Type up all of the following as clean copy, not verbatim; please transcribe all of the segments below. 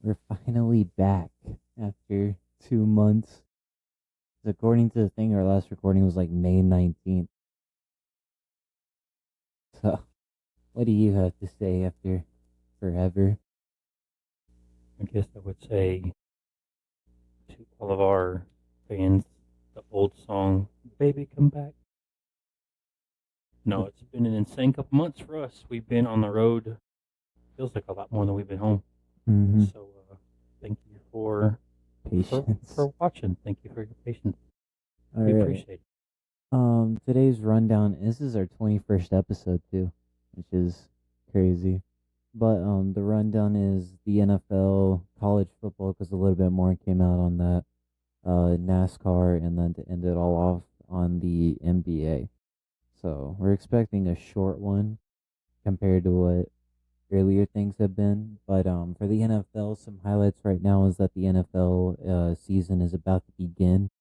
We're finally back after 2 months. According to the thing, our last recording was like May 19th. So, what do you have to say after forever? I guess I would say to all of our fans, the old song, Baby Come Back. No, it's been an insane couple months for us. We've been on the road, feels like a lot more than we've been home. Mm-hmm. So, thank you for Patience. watching. Thank you for your patience. All We right. appreciate it. Today's rundown. This is our 21st episode too, which is crazy. But the rundown is the NFL, college football, because a little bit more came out on that. NASCAR, and then to end it all off on the NBA. So we're expecting a short one compared to what earlier things have been. But for the NFL, some highlights right now is that the NFL season is about to begin.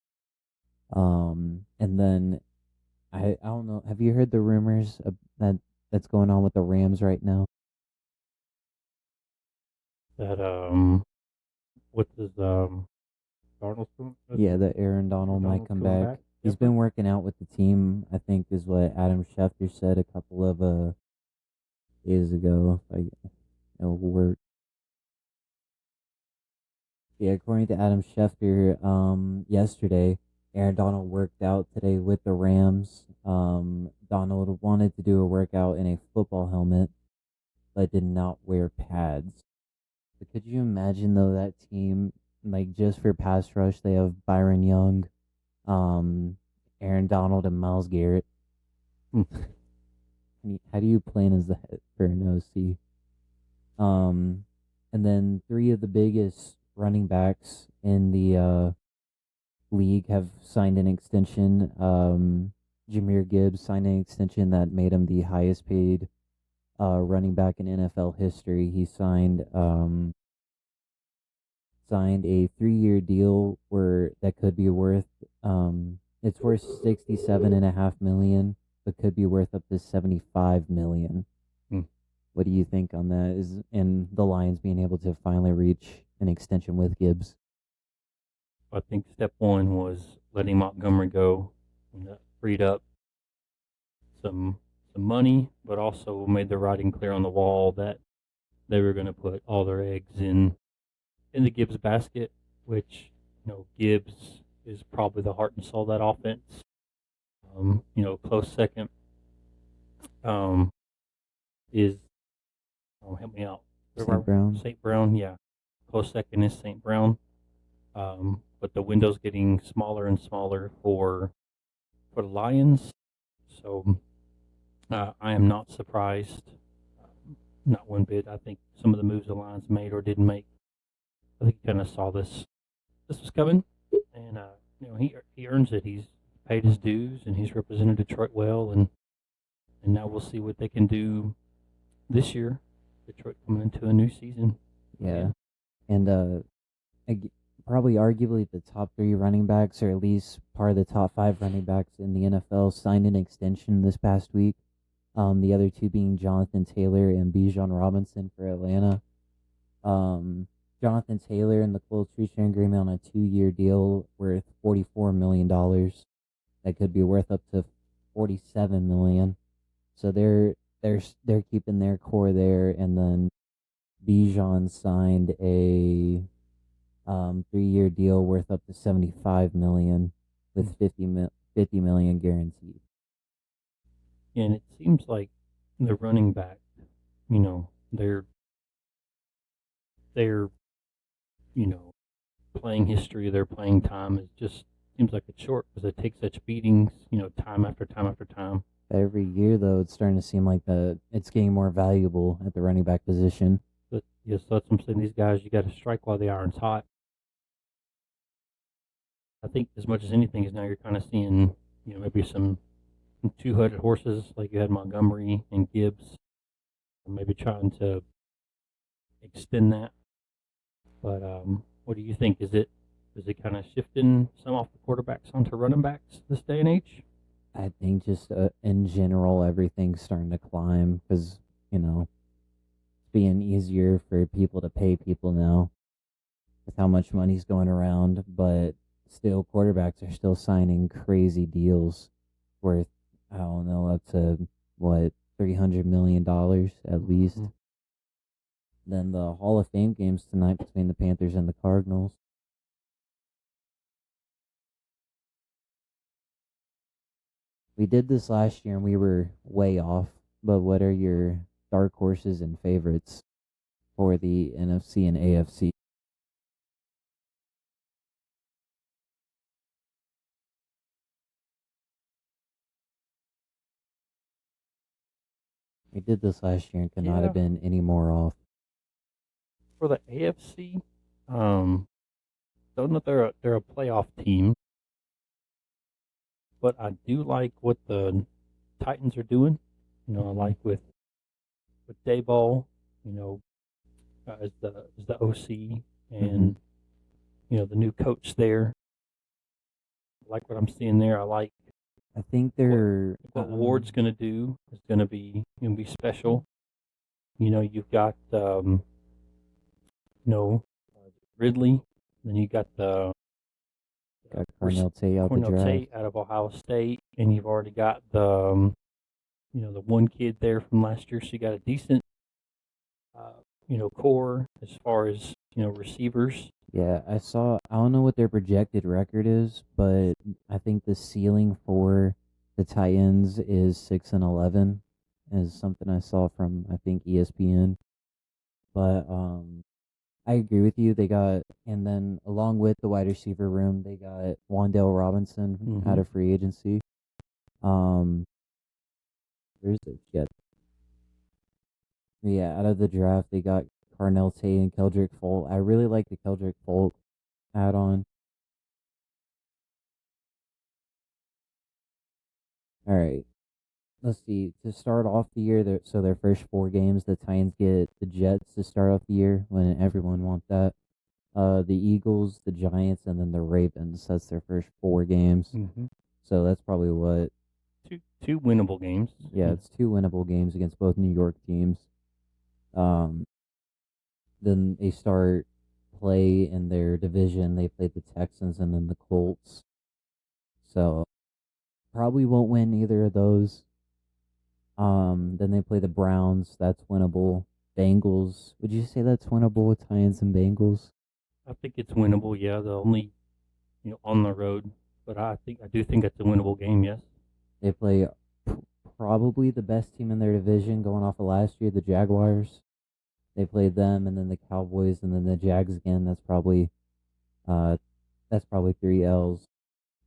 And then I don't know. Have you heard the rumors that's going on with the Rams right now? That what does Darnold doing? Yeah, that Aaron Aaron Donald might Donald come coming back. back? He's Ever? been working out with the team. I think is what Adam Schefter said a couple of days ago. Like, work. Yeah, according to Adam Schefter, yesterday, Aaron Donald worked out today with the Rams. Donald wanted to do a workout in a football helmet, but did not wear pads. But could you imagine though that team, like just for pass rush, they have Byron Young, um, Aaron Donald, and Miles Garrett. Hmm. How do you plan as the head for an OC? And then three of the biggest running backs in the league have signed an extension. Jameer Gibbs signed an extension that made him the highest paid running back in NFL history. He signed a 3-year deal where that could be worth it's worth 67.5 million, but could be worth up to 75 million. Hmm. What do you think on that? Is and the Lions being able to finally reach an extension with Gibbs? I think step one was letting Montgomery go, and that freed up some some money, but also made the writing clear on the wall that they were going to put all their eggs in the Gibbs basket, which Gibbs is probably the heart and soul of that offense. Close second um, is help me out. St. Brown. St. Brown, yeah. Close second is St. Brown, but the window's getting smaller and smaller for the Lions. So I am not surprised, not one bit. I think some of the moves the Lions made or didn't make, I think he kind of saw this was coming, and he earns it. He's paid his dues, and he's represented Detroit well, and now we'll see what they can do this year. Detroit coming into a new season. Yeah, and ag- probably arguably the top three running backs, or at least part of the top five running backs in the NFL, signed an extension this past week. The other two being Jonathan Taylor and Bijan Robinson for Atlanta. Um, Jonathan Taylor and the Colts reached an agreement on a 2-year deal worth $44 million. That could be worth up to 47 million. So they're keeping their core there, and then Bijan signed a 3-year deal worth up to 75 million with 50 million guaranteed. And it seems like the running back, you know, they're playing history, their playing time is just seems like it's short because they take such beatings, time after time after time. Every year though, it's starting to seem like it's getting more valuable at the running back position. But yes, that's what I'm saying. These guys, you got to strike while the iron's hot. I think as much as anything is now you're kind of seeing, maybe some two-headed horses like you had Montgomery and Gibbs, maybe trying to extend that. But what do you think? Is it kind of shifting some off the quarterbacks onto running backs this day and age? I think just in general, everything's starting to climb because it's being easier for people to pay people now. with how much money's going around, but still quarterbacks are still signing crazy deals worth, I don't know, up to what, $300 million at least. Mhm. Then the Hall of Fame games tonight between the Panthers and the Cardinals. We did this last year and we were way off, but what are your dark horses and favorites for the NFC and AFC? We did this last year and could not Yeah, have been any more off. for the AFC, um, don't know if they're a playoff team, but I do like what the Titans are doing. I Mhm. like with Dayball, you know, as the OC, Mhm. and the new coach there. I like what I'm seeing there. I like I think what they're what Ward's gonna do is gonna be special. You've got you know Ridley, then you got the got Cornell Tate out the Cornell draft. Tate out of Ohio State, and you've already got the one kid there from last year. So you got a decent core as far as receivers. Yeah, I don't know what their projected record is, but I think the ceiling for the Titans is 6-11, is something I saw from, I think, ESPN. But I agree with you. They got, and then along with the wide receiver room, they got Wandale Robinson out Mm-hmm. of free agency. Um, where's the Jet? Yeah, out of the draft, they got Carnell Tate and Keldrick Folk. I really like the Keldrick Folk add on. All right. Let's see. To start off the year, so their first 4 games, the Titans get the Jets to start off the year when everyone wants that. The Eagles, the Giants, and then the Ravens. That's their first 4 games. Mm-hmm. So that's probably what. Two winnable games. Yeah, it's 2 winnable games against both New York teams. Um, then they start play in their division. They play the Texans and then the Colts. So probably won't win either of those. Then they play the Browns. That's winnable. Bengals. Would you say that's winnable with Titans and Bengals? I think it's winnable. Yeah, the only on the road, but I do think it's a winnable game. Yes. They play probably the best team in their division going off of last year, the Jaguars. They played them and then the Cowboys and then the Jags again. Uh that's probably 3 L's.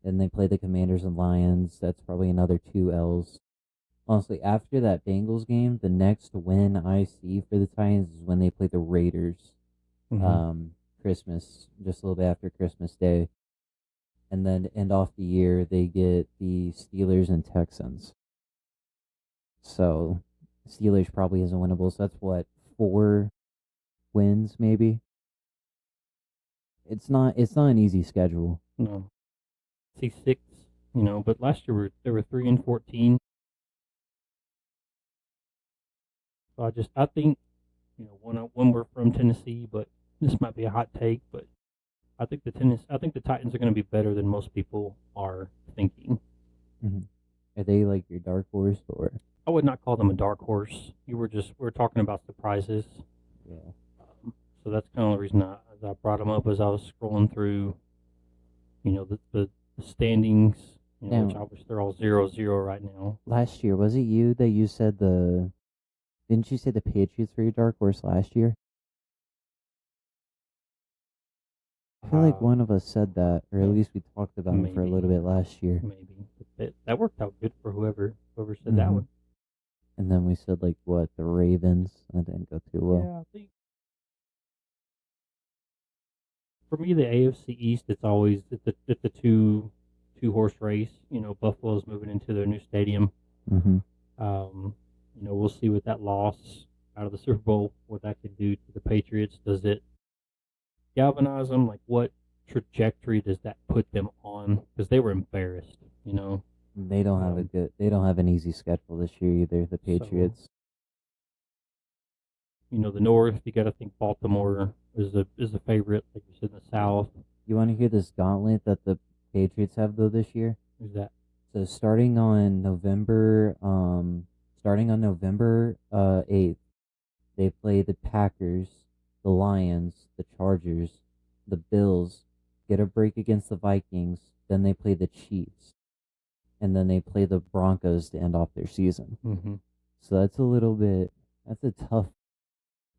And they play the Commanders and Lions. That's probably another 2 L's. Honestly, after that Bengals game, the next win I see for the Titans is when they play the Raiders. Mm-hmm. Christmas, just a little bit after Christmas Day. And then to end off the year, they get the Steelers and Texans. So Steelers probably isn't winnable. So that's what, 4 wins maybe. It's not an easy schedule. No, see six. But last year they were 3-14. So I think when we're from Tennessee, but this might be a hot take, but I think the Titans are going to be better than most people are thinking. Mm-hmm. Are they like your dark horse or? I would not call them a dark horse. We're talking about surprises. Yeah. So that's kind of the reason I brought them up as I was scrolling through, the standings, which Now, obviously they're all 0-0 right now. last year was it you that you said the? Didn't you say the Patriots were your dark horse last year? I feel like Uh, one of us said that, or at uh, least we talked about them for a little maybe, bit last year. maybe that worked out good for whoever said that Mm-hmm. one. And then we said like what, the Ravens? That didn't go too well. Yeah, I think for me the AFC East it's a two horse race. Buffalo's moving into their new stadium. Mm-hmm. We'll see with that loss out of the Super Bowl what that could do to the Patriots. Does it galvanize them? Like what trajectory does that put them on? Because they were embarrassed. They don't have a Um, good. They don't have an easy schedule this year either. The so Patriots. the North, you got to think Baltimore is a favorite, like you said, in the South. You want to hear this gauntlet that the Patriots have though this year? Is that So starting on November 8th, they play the Packers, the Lions, the Chargers, the Bills, get a break against the Vikings, then they play the Chiefs, and then they play the Broncos to end off their season. mm-hmm. So that's a tough,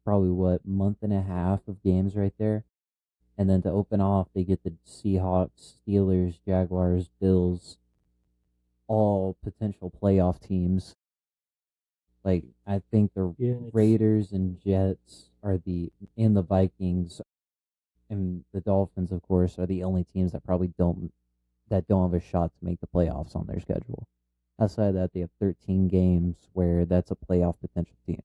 probably what, month and a half of games right there. And then to open off, they get the Seahawks, Steelers, Jaguars, Bills, all potential playoff teams. Like I think the Raiders and Jets and the Vikings and the Dolphins, of course, are the only teams that probably don't have a shot to make the playoffs on their schedule. Outside of that, they have 13 games where that's a playoff potential team.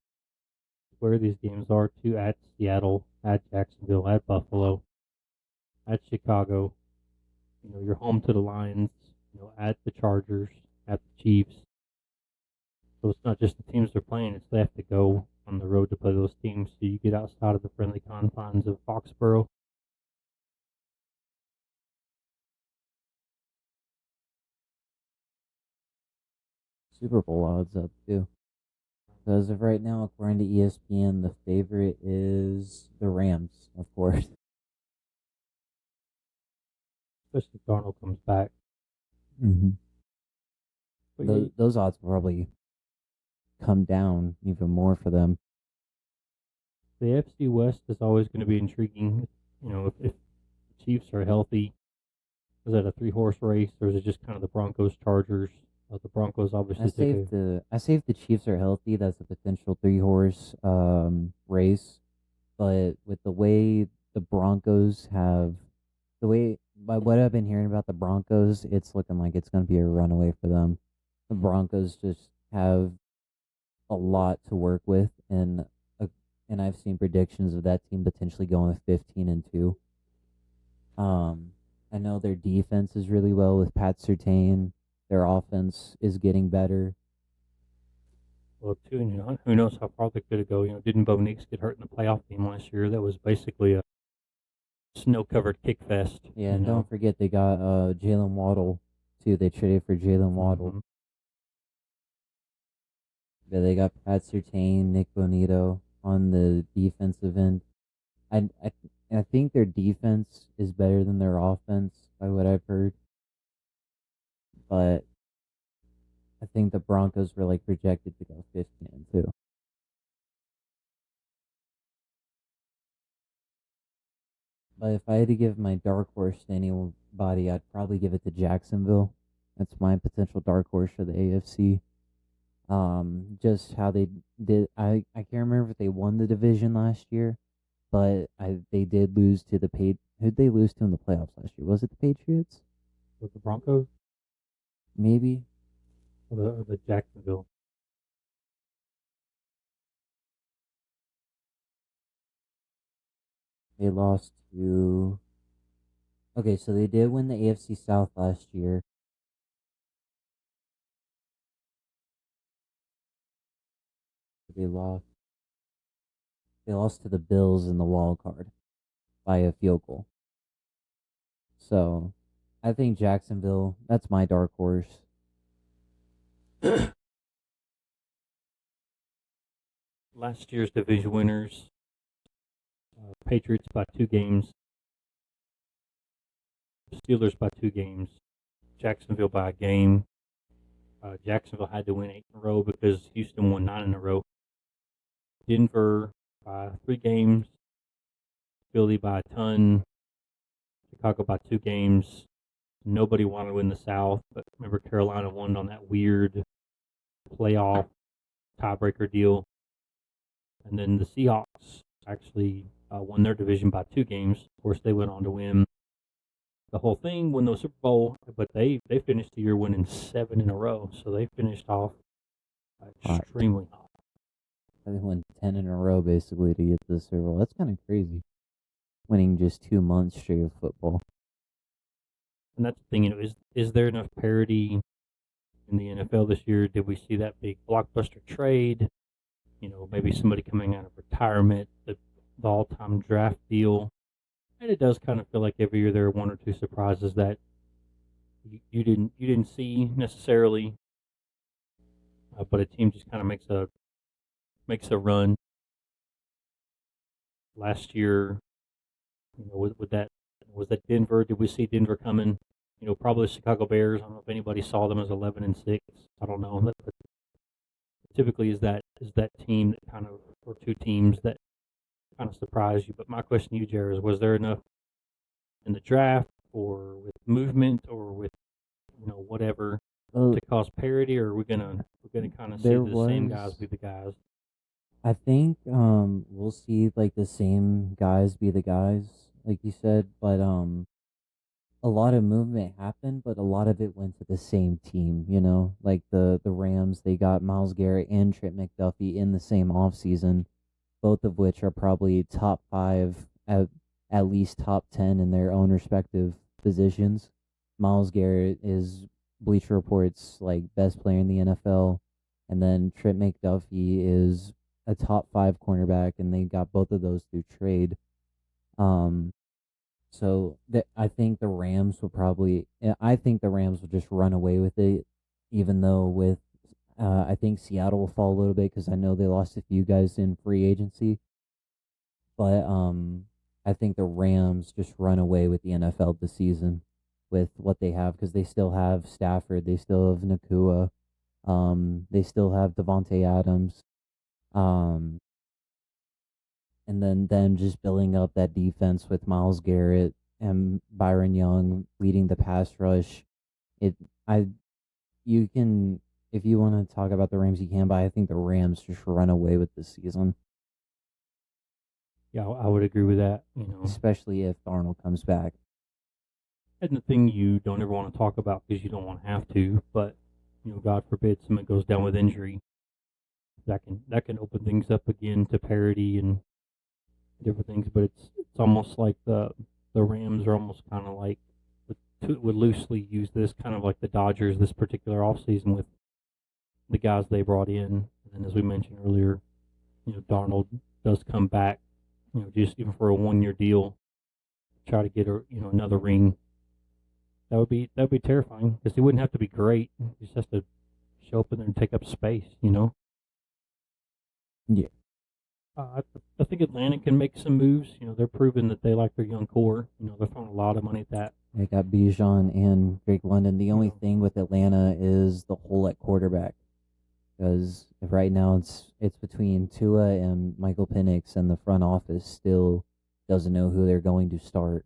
Where these games are too, at Seattle, at Jacksonville, at Buffalo, at Chicago. You're home to the Lions. At the Chargers, at the Chiefs. So it's not just the teams they're playing; it's they have to go on the road to play those teams. So you get outside of the friendly confines of Foxborough. Super Bowl odds up too. So as of right now, according to ESPN, the favorite is the Rams, of course. Especially if Darnold comes back. Mm-hmm. Those odds will probably come down even more for them. The AFC West is always going to be intriguing. If the Chiefs are healthy, is that a 3-horse race, or is it just kind of the Broncos, Chargers? The Broncos obviously. I say if the Chiefs are healthy, that's a potential 3-horse race. But with the way the Broncos by what I've been hearing about the Broncos, it's looking like it's going to be a runaway for them. The Broncos just have a lot to work with, and I've seen predictions of that team potentially going 15-2. I know their defense is really well with Pat Surtain. Their offense is getting better. Well, too, who knows how far they could go. Didn't Bo Nix get hurt in the playoff game last year? That was basically a snow-covered kick fest. Yeah, and don't forget they got Jalen Waddle too. They traded for Jalen Waddle. Mm-hmm. Yeah, they got Pat Surtain, Nick Bonito on the defensive end. I think their defense is better than their offense by what I've heard. But I think the Broncos were like projected to go 15-2. But if I had to give my dark horse to anybody, I'd probably give it to Jacksonville. That's my potential dark horse for the AFC. Just how they did. I can't remember if they won the division last year, but they did lose to the Who'd they lose to in the playoffs last year? Was it the Patriots? With the Broncos? Maybe. Or the Jacksonville. They lost to. Okay, so they did win the AFC South last year. They lost. They lost to the Bills in the wild card by a field goal. So, I think Jacksonville. That's my dark horse. Last year's division winners. Patriots by 2 games. Steelers by 2 games. Jacksonville by a game. Jacksonville had to win 8 in a row because Houston won 9 in a row. Denver by 3 games. Philly by a ton. Chicago by 2 games. Nobody wanted to win the South, but remember Carolina won on that weird playoff tiebreaker deal. And then the Seahawks actually won their division by 2 games. Of course, they went on to win the whole thing, win the Super Bowl, but they finished the year winning 7 in a row. So they finished off extremely hot. They won 10 in a row basically to get to the Super Bowl. That's kind of crazy. Winning just 2 months straight of football. And that's the thing, is there enough parity in the NFL this year? Did we see that big blockbuster trade? Maybe somebody coming out of retirement. the all-time draft deal, and it does kind of feel like every year there are one or two surprises that you didn't see necessarily, but a team just kind of makes a run. Last year, with that was that Denver. Did we see Denver coming? Probably the Chicago Bears. I don't know if anybody saw them as 11-6. I don't know, but typically is that team that kind of, or two teams that kind of surprise you. But my question to you, Jared, is was there enough in the draft or with movement or with whatever Well, to cause parity, or we're gonna kind of see there the same guys was. be the guys? I think we'll see like the same guys be the guys, like you said, but a lot of movement happened, but a lot of it went to the same team, like the Rams, they got Miles Garrett and Trent McDuffie in the same offseason, both of which are probably top 5, at least top 10 in their own respective positions. Miles Garrett is Bleacher Report's like best player in the NFL, and then Trent McDuffie is a top 5 cornerback, and they got both of those through trade. Um, so that I think the Rams will probably. I think the Rams will just run away with it, even though with I think Seattle will fall a little bit because I know they lost a few guys in free agency. But I think the Rams just run away with the NFL this season with what they have because they still have Stafford, they still have Nakua, they still have Devonte Adams, um, and then them just building up that defense with Miles Garrett and Byron Young leading the pass rush. It I you can if you want to talk about the Rams, you can, but I think the Rams just run away with this season, Yeah, I would agree with that. especially if Darnold comes back. And the thing you don't ever want to talk about because you don't want to have to, but God forbid someone goes down with injury, that can open things up again to parity and different things. But it's almost like the Rams are almost kind of like would loosely use this kind of like the Dodgers this particular offseason with the guys they brought in. And as we mentioned earlier, Darnold does come back, just even for a 1 year deal, try to get another ring. That would be terrifying because he wouldn't have to be great. He just has to show up in there and take up space. Yeah, I think Atlanta can make some moves. They're proving that they like their young core. They're throwing a lot of money at that. they got Bijan and Drake London. The You only know, thing with Atlanta is the hole at quarterback. Because right now it's between Tua and Michael Penix, and the front office still doesn't know who they're going to start.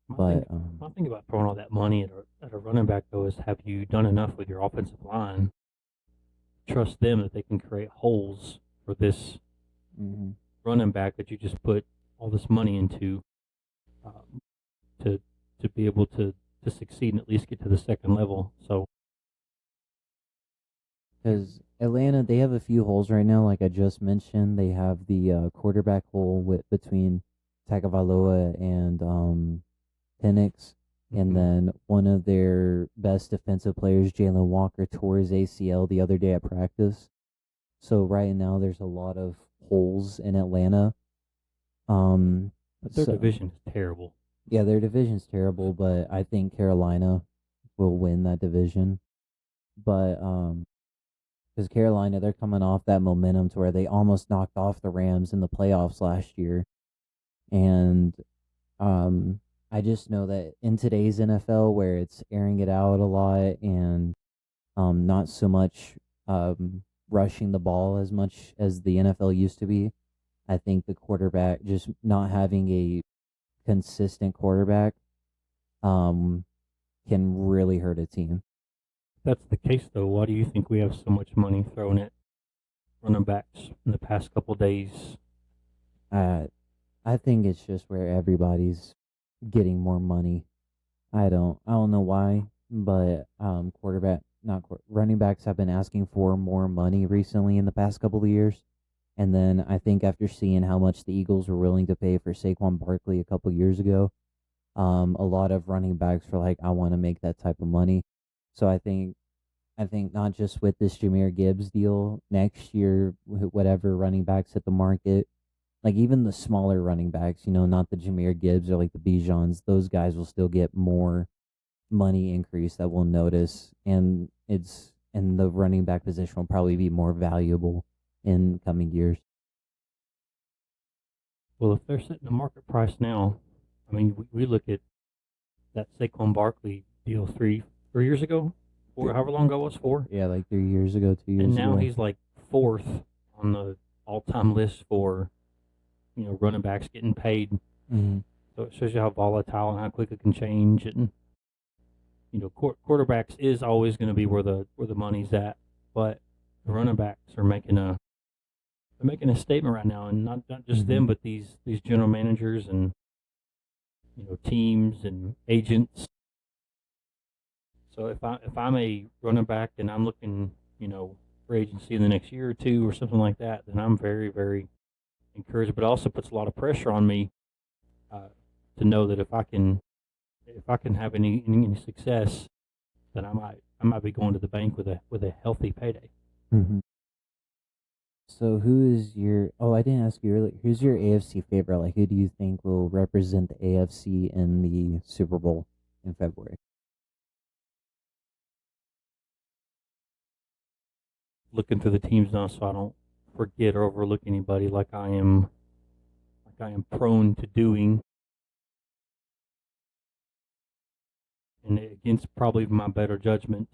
my thing, But my thing about throwing all that money at a running back though is have you done enough with your offensive line? Trust them that they can create holes for this mhm. running back that you just put all this money into um, to be able to succeed and at least get to the second level. So Because Atlanta, they have a few holes right now. Like I just mentioned, they have the quarterback hole between Tagovailoa and Penix, and mhm. then one of their best defensive players, Jalen Walker, tore his ACL the other day at practice. So right now, there's a lot of holes in Atlanta. Um, But their so division is terrible. yeah, their division's terrible, but I think Carolina will win that division. But because Carolina, they're coming off that momentum to where they almost knocked off the Rams in the playoffs last year. And um, I just know that in today's NFL, where it's airing it out a lot and not so much rushing the ball as much as the NFL used to be, I think the quarterback just not having a consistent quarterback um, can really hurt a team. If that's the case, though, why do you think we have so much money thrown at running backs in the past couple days? Uh, I think it's just where everybody's getting more money. I don't know why, but quarterback not running backs have been asking for more money recently in the past couple of years. And then I think after seeing how much the Eagles were willing to pay for Saquon Barkley a couple years ago, a lot of running backs were like, I want to make that type of money. So I think not just with this Jameer Gibbs deal next year, whatever running backs hit the market, like even the smaller running backs, not the Jameer Gibbs or like the Bijans, those guys will still get more money increase that we'll notice, and the running back position will probably be more valuable in coming years. Well, if they're setting the market price now, I mean, we look at that Saquon Barkley deal 3 years ago, or however long ago it was, 4, Yeah, like 3 years ago, 2 years and now ago. he's like fourth on the all-time list for running backs getting paid. Mm-hmm. So it shows you how volatile and how quick it can change. And quarterbacks is always going to be where the money's at, but the running backs are making a statement right now, and not just them, but these general managers and teams and agents. So if I'm a running back and I'm looking for agency in the next year or two or something like that, then I'm very, very encouraged. But it also puts a lot of pressure on me to know that if I can have any success, then I might be going to the bank with a healthy payday. Mm-hmm. So who is your? Oh, I didn't ask you earlier. Who's your AFC favorite? Like, who do you think will represent the AFC in the Super Bowl in February? Looking through the teams now, so I don't forget or overlook anybody like I am prone to doing. And against probably my better judgment,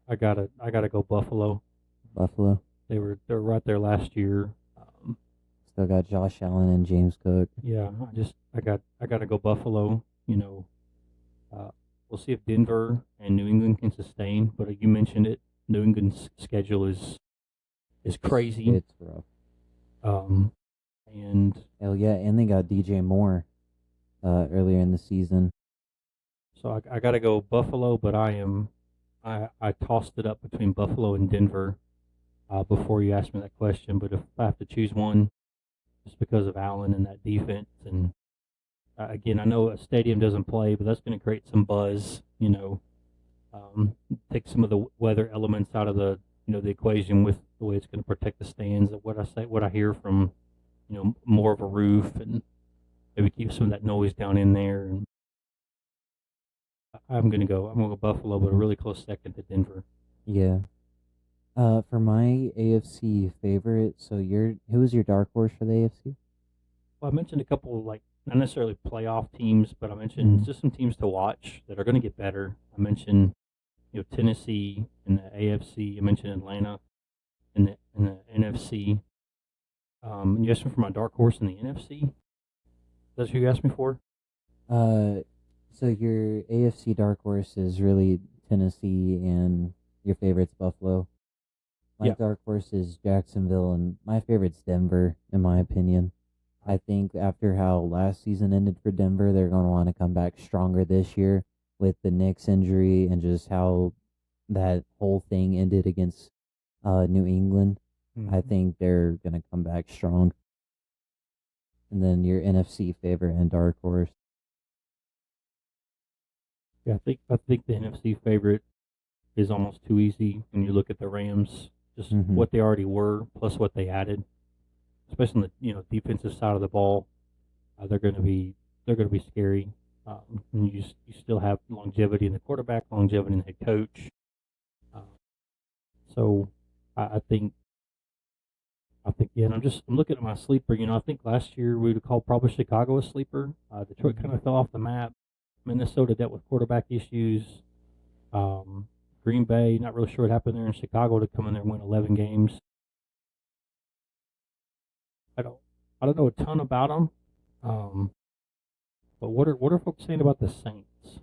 I gotta go Buffalo. Buffalo. They're right there last year. Still got Josh Allen and James Cook. Yeah, I gotta go Buffalo. We'll see if Denver and New England can sustain. But you mentioned it, New England's schedule is crazy. It's rough. And hell yeah, and they got DJ Moore earlier in the season. So I got to go Buffalo, but I tossed it up between Buffalo and Denver before you asked me that question. But if I have to choose one, just because of Allen and that defense, and again, I know a stadium doesn't play, but that's going to create some buzz. Take some of the weather elements out of the the equation with the way it's going to protect the stands. What I hear from more of a roof, and maybe keep some of that noise down in there. And I'm gonna go Buffalo, but a really close second to Denver. Yeah. For my AFC favorite, so who was your dark horse for the AFC? Well, I mentioned a couple like not necessarily playoff teams, but I mentioned just some teams to watch that are going to get better. I mentioned Tennessee in the AFC. I mentioned Atlanta in the NFC. And you asked me for my dark horse in the NFC. That's who you asked me for. So your AFC dark horse is really Tennessee, and your favorite's Buffalo. My dark horse is Jacksonville, and my favorite's Denver, in my opinion. I think after how last season ended for Denver, they're going to want to come back stronger this year with the Knicks injury and just how that whole thing ended against New England. I think they're going to come back strong. And then your NFC favorite and dark horse. Yeah, I think the NFC favorite is almost too easy when you look at the Rams, just what they already were plus what they added, especially on the defensive side of the ball. They're going to be scary. And you still have longevity in the quarterback, longevity in the head coach. So I think yeah. And I'm looking at my sleeper. I think last year we would call probably Chicago a sleeper. Detroit kind of fell off the map. Minnesota dealt with quarterback issues. Green Bay, not really sure what happened there in Chicago to come in there and win 11 games. I don't know a ton about them. But what are folks saying about the Saints?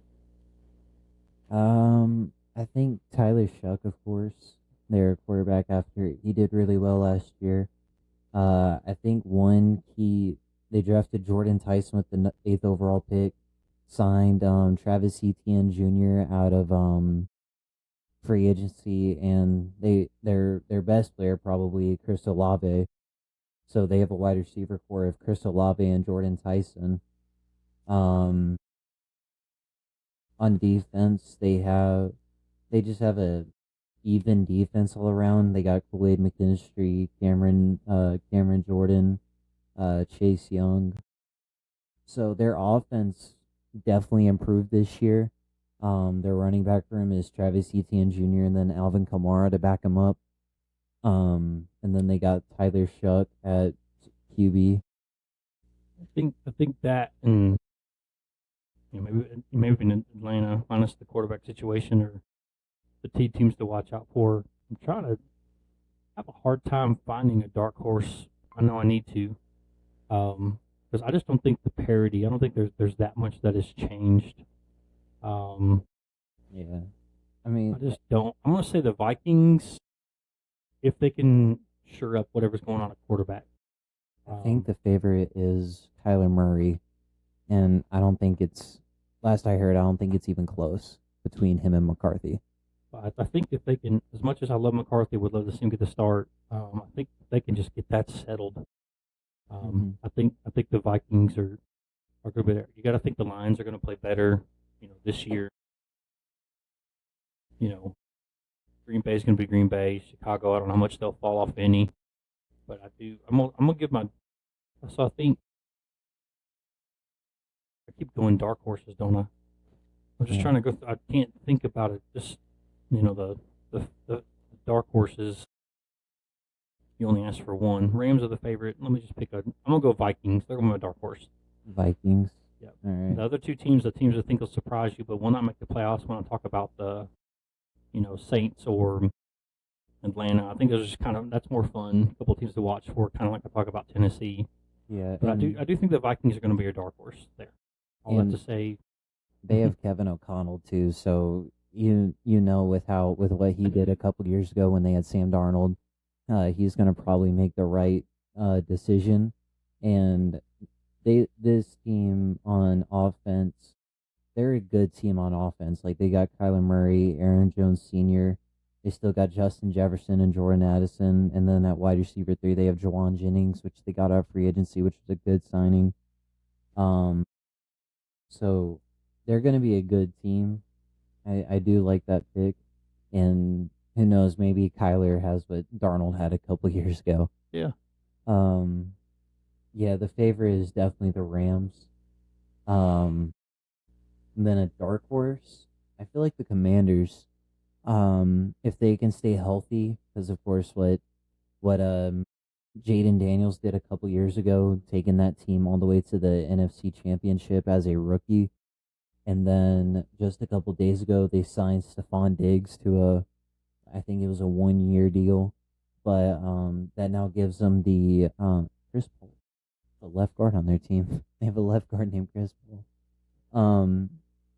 I think Tyler Shuck, of course, their quarterback after he did really well last year. I think they drafted Jordan Tyson with the 8th overall pick, signed Travis Etienne Jr. out of free agency, and their best player probably Chris Olave. So they have a wide receiver core of Chris Olave and Jordan Tyson. On defense, they just have a even defense all around. They got Kool-Aid McKinstry, Cameron Jordan, Chase Young. So their offense definitely improved this year. Their running back room is Travis Etienne Jr. and then Alvin Kamara to back him up. And then they got Tyler Shuck at QB. I think that, and maybe in Atlanta, minus the quarterback situation, or the teams to watch out for. I'm trying to have a hard time finding a dark horse. I know I need to, because I just don't think the parity. I don't think there's that much that has changed. Um, Yeah, I I mean, just don't. I'm gonna say the Vikings, if they can sure up whatever's going on at quarterback. I think the favorite is Kyler Murray, and I don't think it's. Last I heard, I don't think it's even close between him and McCarthy. But I think if they can, as much as I love McCarthy, would love to see him get the start. I think if they can just get that settled. Hmm. I think the Vikings are going to be there. You got to think the Lions are going to play better. This year. You know, Green Bay is going to be Green Bay. Chicago, I don't know how much they'll fall off any, but I do. I'm gonna give my. So I think I keep going dark horses, don't I? I'm just Yeah, trying to go. I can't think about it. Just the dark horses. You only ask for one. Rams are the favorite. Let me just pick a. I'm gonna go Vikings. They're gonna be my dark horse. Vikings. Yep. All right. The other two teams, the teams I think will surprise you, but will not make the playoffs. When I talk about the, Saints or Atlanta, I think those are just kind of that's more fun. A couple of teams to watch for, kind of like I talk about Tennessee. Yeah, But I do think the Vikings are going to be a dark horse there. All that to and say, they have Kevin O'Connell too. So you know with what he did a couple years ago when they had Sam Darnold, he's gonna probably make the right decision. And this team on offense, they're a good team on offense. Like they got Kyler Murray, Aaron Jones Sr. They still got Justin Jefferson and Jordan Addison, and then at wide receiver three they have Jawan Jennings, which they got out of free agency, which was a good signing. Um, so they're going to be a good team. I do like that pick. And who knows, maybe Kyler has what Darnold had a couple years ago. yeah, Um, yeah, the favorite is definitely the Rams. Um, and then a dark horse, I feel like the Commanders. If they can stay healthy, because of course what Jaden Daniels did a couple years ago, taking that team all the way to the NFC Championship as a rookie. And then just a couple days ago, they signed Stephon Diggs to I think it was a 1 year deal, but that now gives them the Chris Paul, the left guard on their team. They have a left guard named Chris Paul. Um,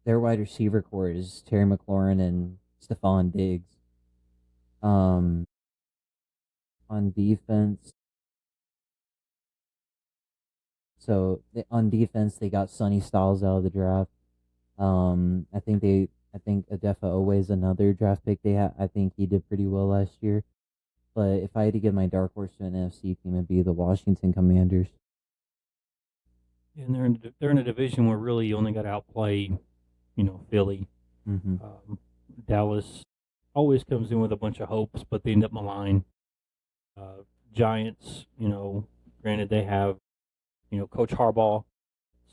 their wide receiver core is Terry McLaurin and Stephon Diggs. Um, on defense, on defense they got Sonny Styles out of the draft. I think Adefa Owe is another draft pick they had. I think he did pretty well last year. But if I had to give my dark horse to an NFC team, it'd be the Washington Commanders. and they're in a division where really you only got to outplay, Philly. Mm-hmm. Dallas always comes in with a bunch of hopes, but they end up malign. Giants, granted they have, Coach Harbaugh,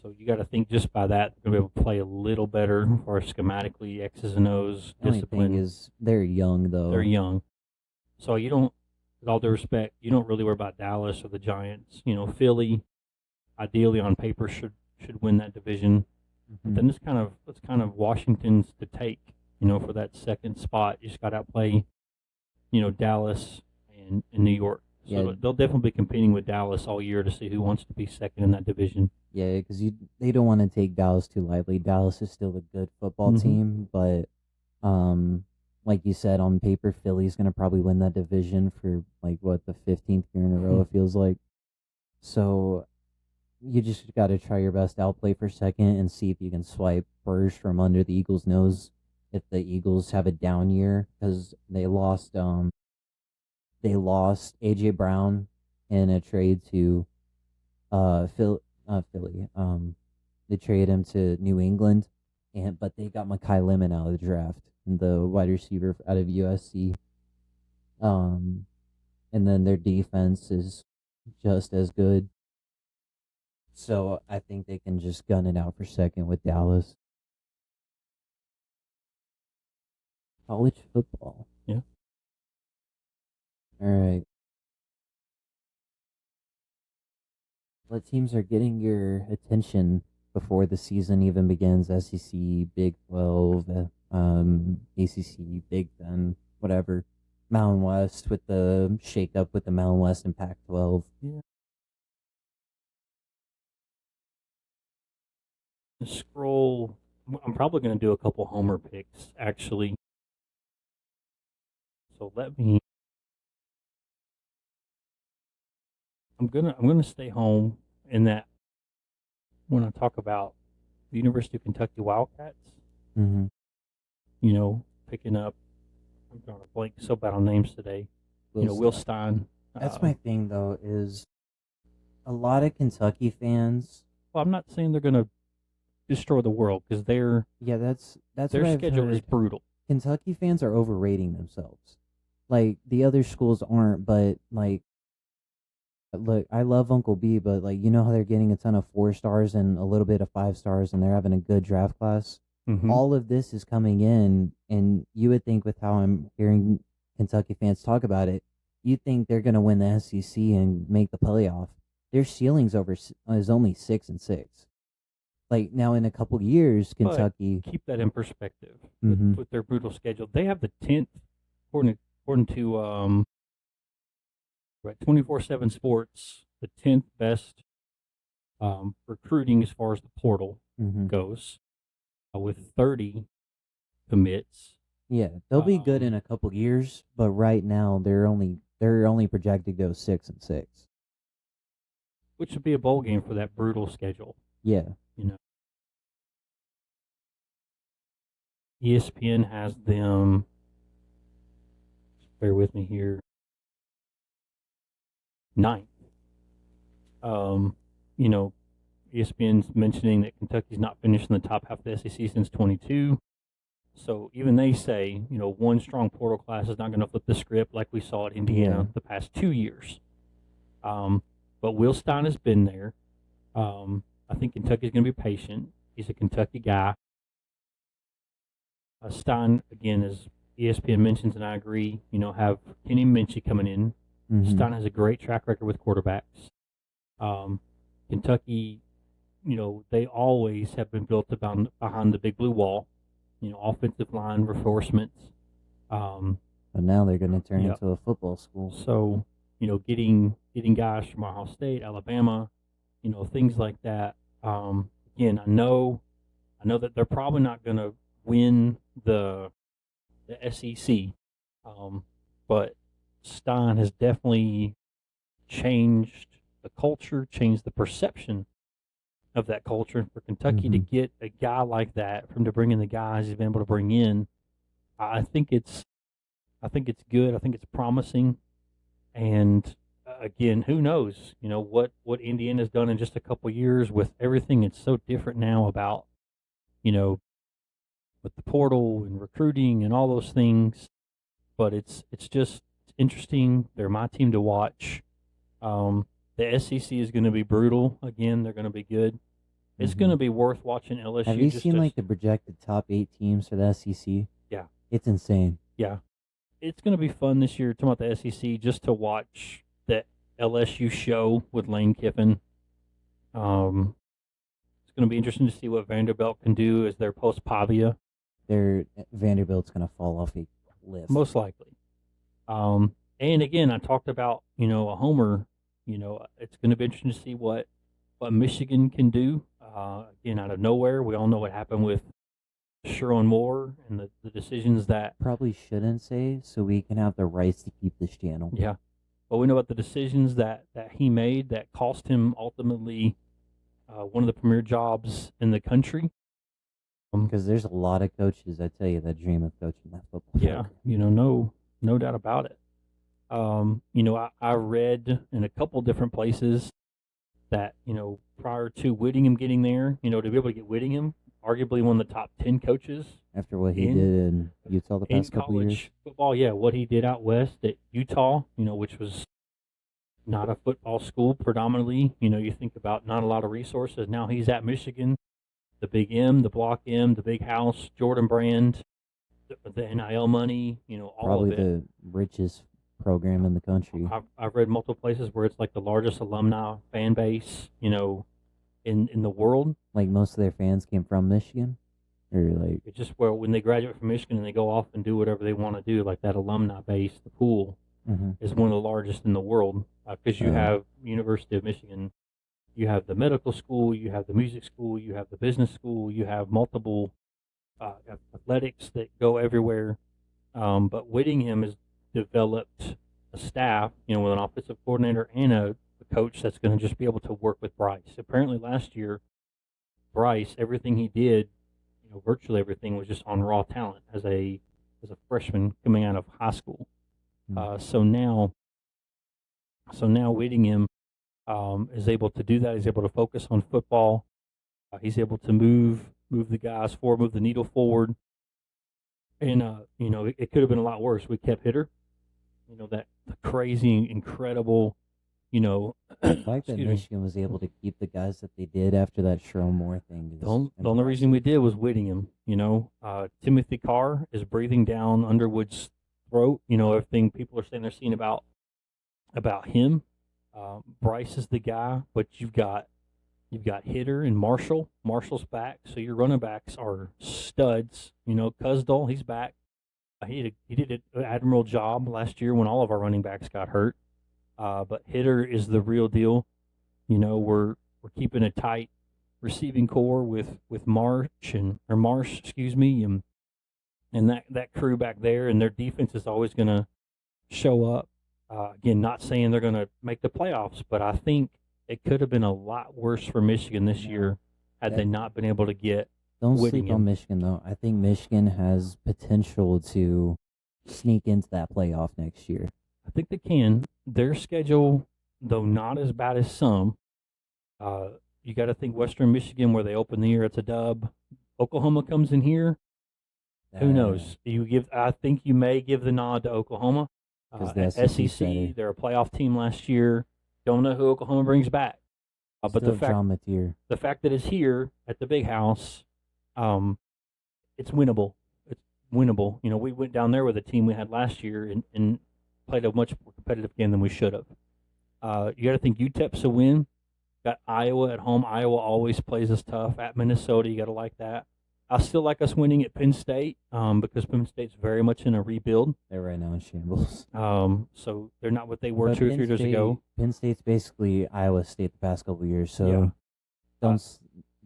so you got to think just by that they're going to be able to play a little better or schematically X's and O's The only thing discipline. is they're young though. They're young, so you don't. With all due respect, you don't really worry about Dallas or the Giants. Philly, ideally on paper should win that division. But Mm-hmm. then it's kind of Washington's to take. For that second spot, you just got to play. Dallas and New York. So Yeah, they'll definitely be competing with Dallas all year to see who wants to be second in that division. yeah, because they don't want to take Dallas too lightly. Dallas is still a good football Mm-hmm. team, but um, like you said, on paper, Philly's gonna probably win that division for like what the 15th year in a row. It feels like. So you just got to try your best to outplay for second and see if you can swipe Burge from under the Eagles' nose if the Eagles have a down year because they lost AJ Brown in a trade to Philly. They traded him to New England, but they got Makai Lemon out of the draft, the wide receiver out of USC. Um, and then their defense is just as good. So I think they can just gun it out for second with Dallas. College football. Yeah. All right. What teams are getting your attention before the season even begins? SEC, Big 12, ACC, Big 10, whatever. Mountain West with the shakeup with the Mountain West and Pac 12. Yeah. Scroll. I'm probably going to do a couple homer picks, actually. So let me. I'm gonna stay home in that when I talk about the University of Kentucky Wildcats. Mm-hmm. Picking up. I'm drawing a blank so bad on names today. Will Stein. That's my thing, though, is a lot of Kentucky fans. Well, I'm not saying they're gonna destroy the world because their that's their schedule is brutal. Kentucky fans are overrating themselves. Like the other schools aren't, but like, look, I love Uncle B, but like, you know how they're getting a ton of 4 stars and a little bit of 5 stars, and they're having a good draft class. Mm-hmm. All of this is coming in, and you would think, with how I'm hearing Kentucky fans talk about it, you think they're going to win the SEC and make the playoff. Their ceilings is only 6-6. Like now, in a couple years, Kentucky. But keep that in perspective Mm-hmm. with their brutal schedule. They have the 10th, according to 24/7 Sports, the 10th best recruiting as far as the portal goes, with 30 commits. Yeah, they'll be good in a couple years, but right now they're only projected to go 6-6, which would be a bowl game for that brutal schedule. Yeah, ESPN has them. Bear with me here. 9th. ESPN's mentioning that Kentucky's not finished in the top half of the SEC since 22. So even they say, one strong portal class is not going to flip the script like we saw at Indiana the past 2 years. But Will Stein has been there. I think Kentucky's going to be patient. He's a Kentucky guy. Stein, again, as ESPN mentions, and I agree, have Kenny Minchey coming in. Mm-hmm. Stein has a great track record with quarterbacks. Kentucky, they always have been built behind the big blue wall, offensive line reinforcements. But now they're going to turn into a football school. So, getting guys from Ohio State, Alabama, things like that. Again, I know that they're probably not going to win the SEC, but Stein has definitely changed the culture, changed the perception of that culture. And for Kentucky to get a guy like that, from to bring in the guys he's been able to bring in, I think it's good. I think it's promising. And again, who knows? What Indiana's done in just a couple years with everything. It's so different now about, with the portal and recruiting and all those things. But it's interesting. They're my team to watch. The SEC is going to be brutal. Again, they're going to be good. It's going to be worth watching LSU. Have you seen like the projected top 8 teams for the SEC? Yeah. It's insane. Yeah. It's going to be fun this year, talking about the SEC, just to watch that LSU show with Lane Kiffin. It's going to be interesting to see what Vanderbilt can do as their post-Pavia. Vanderbilt's going to fall off a cliff. Most likely. And again, I talked about, a homer. It's going to be interesting to see what Michigan can do. Again, out of nowhere, we all know what happened with Sherwin Moore and the decisions that... Probably shouldn't say, so we can have the rights to keep this channel. Yeah. But we know about the decisions that he made that cost him ultimately one of the premier jobs in the country. Because there's a lot of coaches, I tell you, that dream of coaching that football. Yeah, no doubt about it. I read in a couple different places that, prior to Whittingham getting there, to be able to get Whittingham, arguably one of the top 10 coaches. After what he did in Utah the past couple years. Football, yeah, what he did out west at Utah, which was not a football school predominantly. You know, you think about not a lot of resources. Now he's at Michigan, the Big M, the Block M, the Big House, Jordan Brand, the NIL money, you know, all Probably of it. the richest program in the country. I've read multiple places where it's like the largest alumni fan base, you know, in the world. Like most of their fans came from Michigan, or like It's just where when they graduate from Michigan and they go off and do whatever they want to do, like that alumni base, the pool mhm. is one of the largest in the world because you have University of Michigan, you have the medical school, you have the music school, you have the business school, you have multiple athletics that go everywhere. But Whittingham has developed a staff, you know, with an offensive coordinator and a coach that's going to just be able to work with Bryce. Apparently, last year, Bryce, everything he did, you know, virtually everything was just on raw talent as a freshman coming out of high school. Mm. So now Whittingham is able to do that. He's able to focus on football. He's able to move the guys forward, move the needle forward. And you know, it could have been a lot worse. We kept Hitter, you know, that the crazy, incredible, you know, The fact that excuse me. Michigan was able to keep the guys that they did after that Sherrone Moore thing The is only reason we did was Whittingham. You know, Timothy Carr is breathing down Underwood's throat. You know, everything people are saying they're seeing about him. Bryce is the guy, but you've got Hitter and Marshall. Marshall's back, so your running backs are studs. You know, Cusdall, he's back. He did an admirable job last year when all of our running backs got hurt. But Hitter is the real deal. You know, we're keeping a tight receiving core with Marsh, excuse me, and that crew back there, and their defense is always going to show up. Again, not saying they're going to make the playoffs, but I think it could have been a lot worse for Michigan this year had they not been able to get Don't sleep Whittingham. on Michigan though. I think Michigan has potential to sneak into that playoff next year. I think they can. Their schedule, though not as bad as some, you got to think Western Michigan, where they open the year, it's a dub. Oklahoma comes in here. Who knows? I think you may give the nod to Oklahoma. 'Cause the At SEC's SEC, better. they're a playoff team last year. Don't know who Oklahoma brings back. But Still John Mateer. the fact that it's here at the Big House, it's winnable. It's winnable. You know, we went down there with a team we had last year and played a much more competitive game than we should have. You got to think UTEP's a win. Got Iowa at home. Iowa always plays us tough. At Minnesota, you got to like that. I still like us winning at Penn State because Penn State's very much in a rebuild. They're right now in shambles. So they're not what they were But 2 or Penn 3 years State- ago. Penn State's basically Iowa State the past couple of years, so Yeah.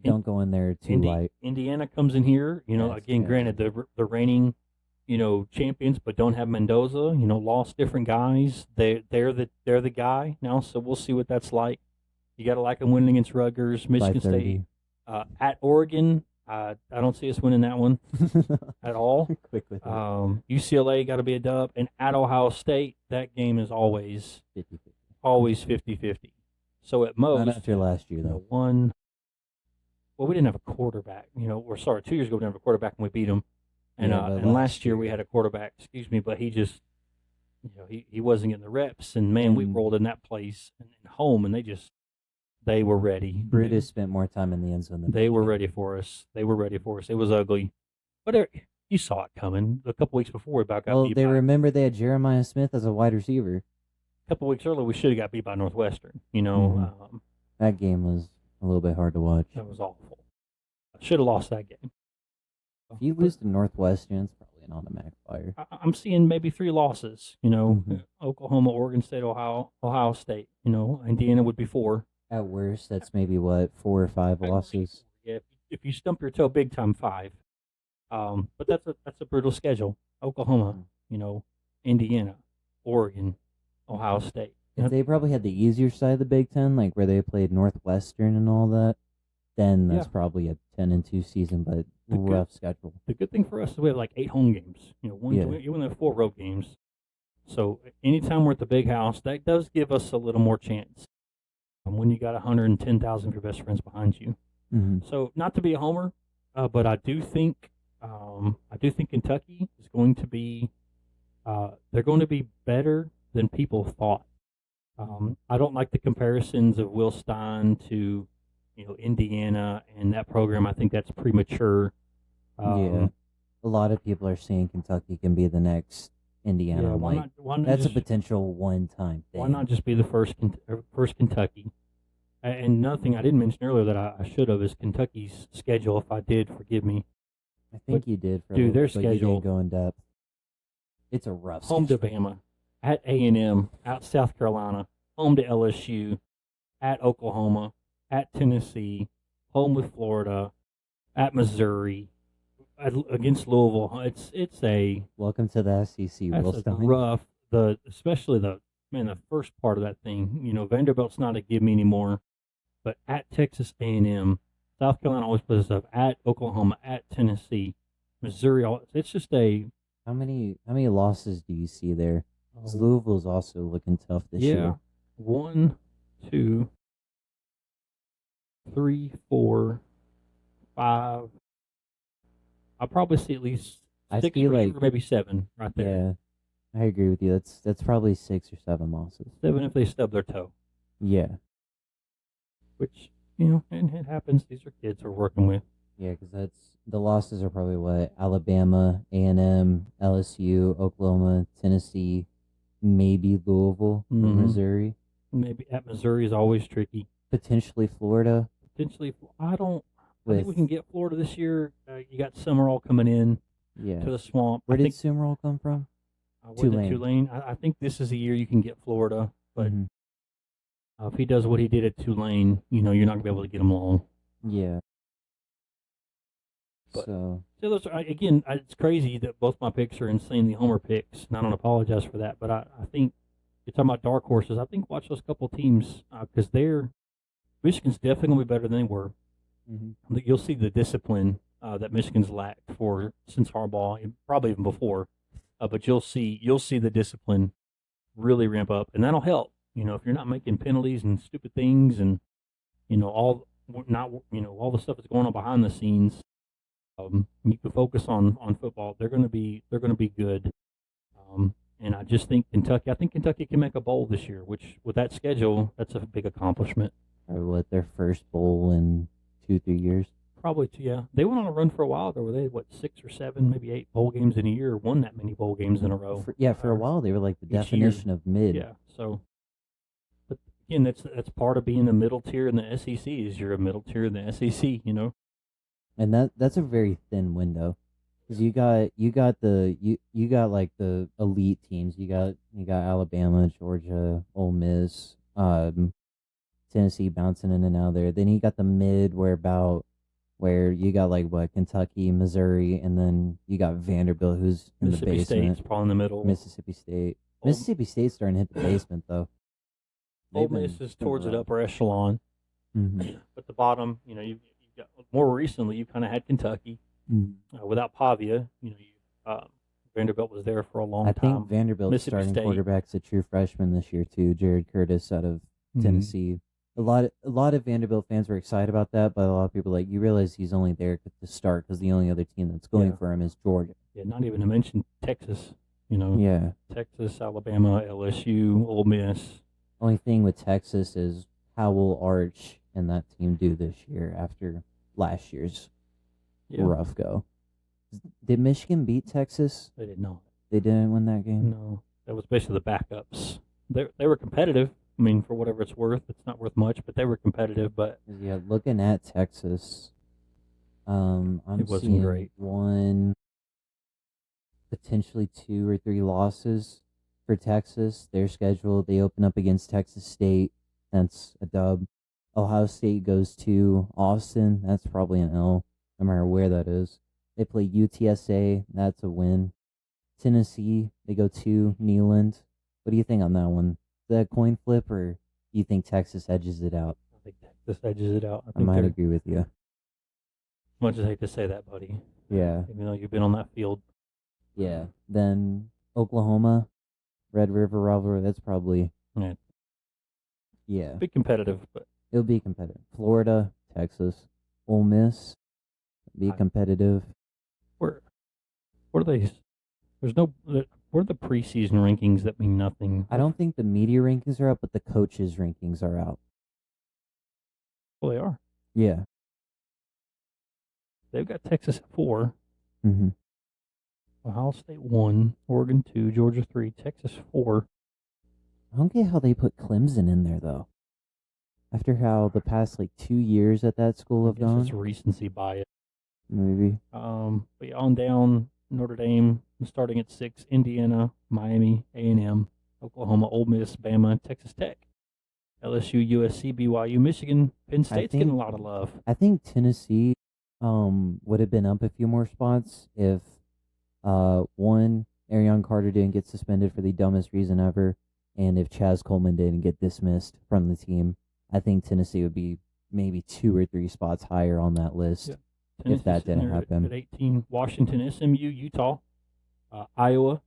don't go in there too light. Indiana comes in here. You know, That's again, bad. granted, the reigning, you know, champions, but don't have Mendoza. You know, lost different guys. They're the guy now. So we'll see what that's like. You got to like them winning against Rutgers, Michigan State, 5:30. at Oregon. I don't see us winning that one at all. Quick with it. UCLA got to be a dub, and at Ohio State, that game is always 50-50. 50-50. So at most, Not after last year you know, though. one. Well, we didn't have a quarterback. You know, 2 years ago we didn't have a quarterback and we beat them. And Yeah, but and last year we had a quarterback. Excuse me, but he just, you know, he wasn't getting the reps. And man, we And- rolled in that place and home, and they were ready. Brutus spent more time in the end zone than They were Michigan. ready for us. They were ready for us. It was ugly, but you saw it coming a couple weeks before. We about got Well, beat they by, remember they had Jeremiah Smith as a wide receiver. a couple weeks earlier. We should have got beat by Northwestern. You know, Mhm. That game was a little bit hard to watch. that was awful. I should have lost that game. If you lose to Northwestern, it's probably an automatic fire. I'm seeing maybe 3 losses. You know, Mhm. Oklahoma, Oregon State, Ohio State. You know, Indiana would be 4. At worst, that's maybe what 4 or 5 losses. Yeah, if you stump your toe big time, 5. But that's a brutal schedule. Oklahoma, you know, Indiana, Oregon, Ohio State. If they probably had the easier side of the Big Ten, like where they played Northwestern and all that, then that's Yeah. probably a 10-2 season, but The good- rough schedule. The good thing for us is we have like 8 home games. You know, Yeah. you only have 4 road games. So anytime we're at the Big House, that does give us a little more chance. When you got 110,000 of your best friends behind you. Hmm. So not to be a homer, but I do think Kentucky is going to be they're going to be better than people thought. I don't like the comparisons of Will Stein to, Indiana and that program. I think that's premature. Yeah. Um, A lot of people are saying Kentucky can be the next Indiana. yeah, I'm why like, not? Why not that's a just potential one-time why not thing. just be the first Kentucky? And nothing I didn't mention earlier that I should have is Kentucky's schedule. If I did, forgive me. I But think you did for a dude, little their bit, but you didn't schedule: go in depth. It's a rough home to schedule. Bama, at A&M, at South Carolina, home to LSU, at Oklahoma, at Tennessee, home with Florida, at Missouri, against Louisville. It's a Welcome to the SEC, That's Will a Stein. rough. Especially the first part of that thing. Vanderbilt's not a give me anymore, but at Texas A&M, South Carolina always puts us up. At Oklahoma, at Tennessee, Missouri. It's just a How many losses do you see there? 'Cause uh, Louisville's also looking tough this yeah, year. 1, 2, 3, 4, 5. I'll probably see at least I 6 feel for like, sure, maybe 7 right there. yeah, I agree with you. That's probably 6 or 7 losses. 7 if they stub their toe, Yeah, which and it happens. These are kids we're working with. yeah, because that's the losses are probably what Alabama, A&M, LSU, Oklahoma, Tennessee, maybe Louisville or Mm-hmm. Missouri, Maybe at Missouri is always tricky. potentially Florida. Potentially, I don't. I think With we can get Florida this year. You got Summerall coming in yeah, to the swamp. where did Summerall come from? Where did Tulane. Tulane? I think this is the year you can get Florida. But Hmm. if he does what he did at Tulane, you're not gonna be able to get him long. Yeah. But So so those are, again, it's crazy that both my picks are insanely homer picks, and I don't apologize for that. But I think you're talking about dark horses. I think watch those couple teams because Michigan's definitely gonna be better than they were. mhm. You'll see the discipline that Michigan's lacked for since Harbaugh, and probably even before. But you'll see the discipline really ramp up, and that'll help. If you're not making penalties and stupid things, and all not all the stuff that's going on behind the scenes, you can focus on football. They're going to be good. And I just think Kentucky. I think Kentucky can make a bowl this year, which with that schedule, that's a big accomplishment. Or what their first bowl in 2-3 years. Probably, yeah. They went on a run for a while. There were they what 6 or 7, maybe 8 bowl games in a year. Won that many bowl games in a row. For a while they were like the Each year. definition of mid. Yeah. So, but again, that's part of being a middle tier in the SEC. Is you're a middle tier in the SEC. And that's a very thin window. Because you got like the elite teams. You got Alabama, Georgia, Ole Miss, Tennessee bouncing in and out there. Then you got the mid where you got like what Kentucky, Missouri, and then you got Vanderbilt who's in the Mississippi basement. State's probably in the middle. Mississippi State. Ole- Mississippi State's starting to hit the basement though. Ole Miss is towards the upper echelon, Mm-hmm. but the bottom, you've got more recently. You've kind of had Kentucky without Pavia. Vanderbilt was there for a long I time. think Vanderbilt's Mississippi starting State. quarterback's a true freshman this year too, Jared Curtis out of Mhm. Tennessee. A lot of Vanderbilt fans were excited about that, but a lot of people are like you realize he's only there to start because the only other team that's going Yeah. for him is Georgia. Yeah, not even to mention Texas. Yeah. Texas, Alabama, LSU, Ole Miss. Only thing with Texas is how will Arch and that team do this year after last year's Yeah, rough go? Did Michigan beat Texas? they did not. They didn't win that game. No, that was basically the backups. They were competitive. I mean, for whatever it's worth, it's not worth much, but they were competitive. But Yeah, looking at Texas, I'm It wasn't seeing great. one, potentially 2 or 3 losses for Texas. Their schedule, they open up against Texas State. That's a dub. Ohio State goes to Austin. That's probably an L, no matter where that is. They play UTSA. That's a win. Tennessee, they go to Neyland. What do you think on that one? Is that a coin flip, or do you think Texas edges it out? I think Texas edges it out. I I think might they're, agree with you. much as I hate to say that, buddy. Yeah. Even though you've been on that field. Yeah. Then Oklahoma, Red River rivalry. That's probably Yeah, yeah. be competitive, but It'll be competitive. Florida, Texas, Ole Miss, be competitive. where are they? There's no. what are the preseason rankings that mean nothing? I don't think the media rankings are out, but the coaches' rankings are out. Well, they are. Yeah. They've got Texas at 4, Mm-hmm. Ohio State 1, Oregon 2, Georgia 3, Texas 4. I don't get how they put Clemson in there though. After how the past 2 years at that school I have guess it's gone, recency bias. maybe. But yeah, on down, Notre Dame starting at 6, Indiana, Miami, A&M, Oklahoma, Ole Miss, Bama, Texas Tech, LSU, USC, BYU, Michigan, Penn State's getting a lot of love. I think Tennessee would have been up a few more spots if one, Arion Carter didn't get suspended for the dumbest reason ever, and if Chaz Coleman didn't get dismissed from the team. I think Tennessee would be maybe 2 or 3 spots higher on that list. Yeah. If that didn't happen. At 18, Washington, SMU, Utah, Iowa,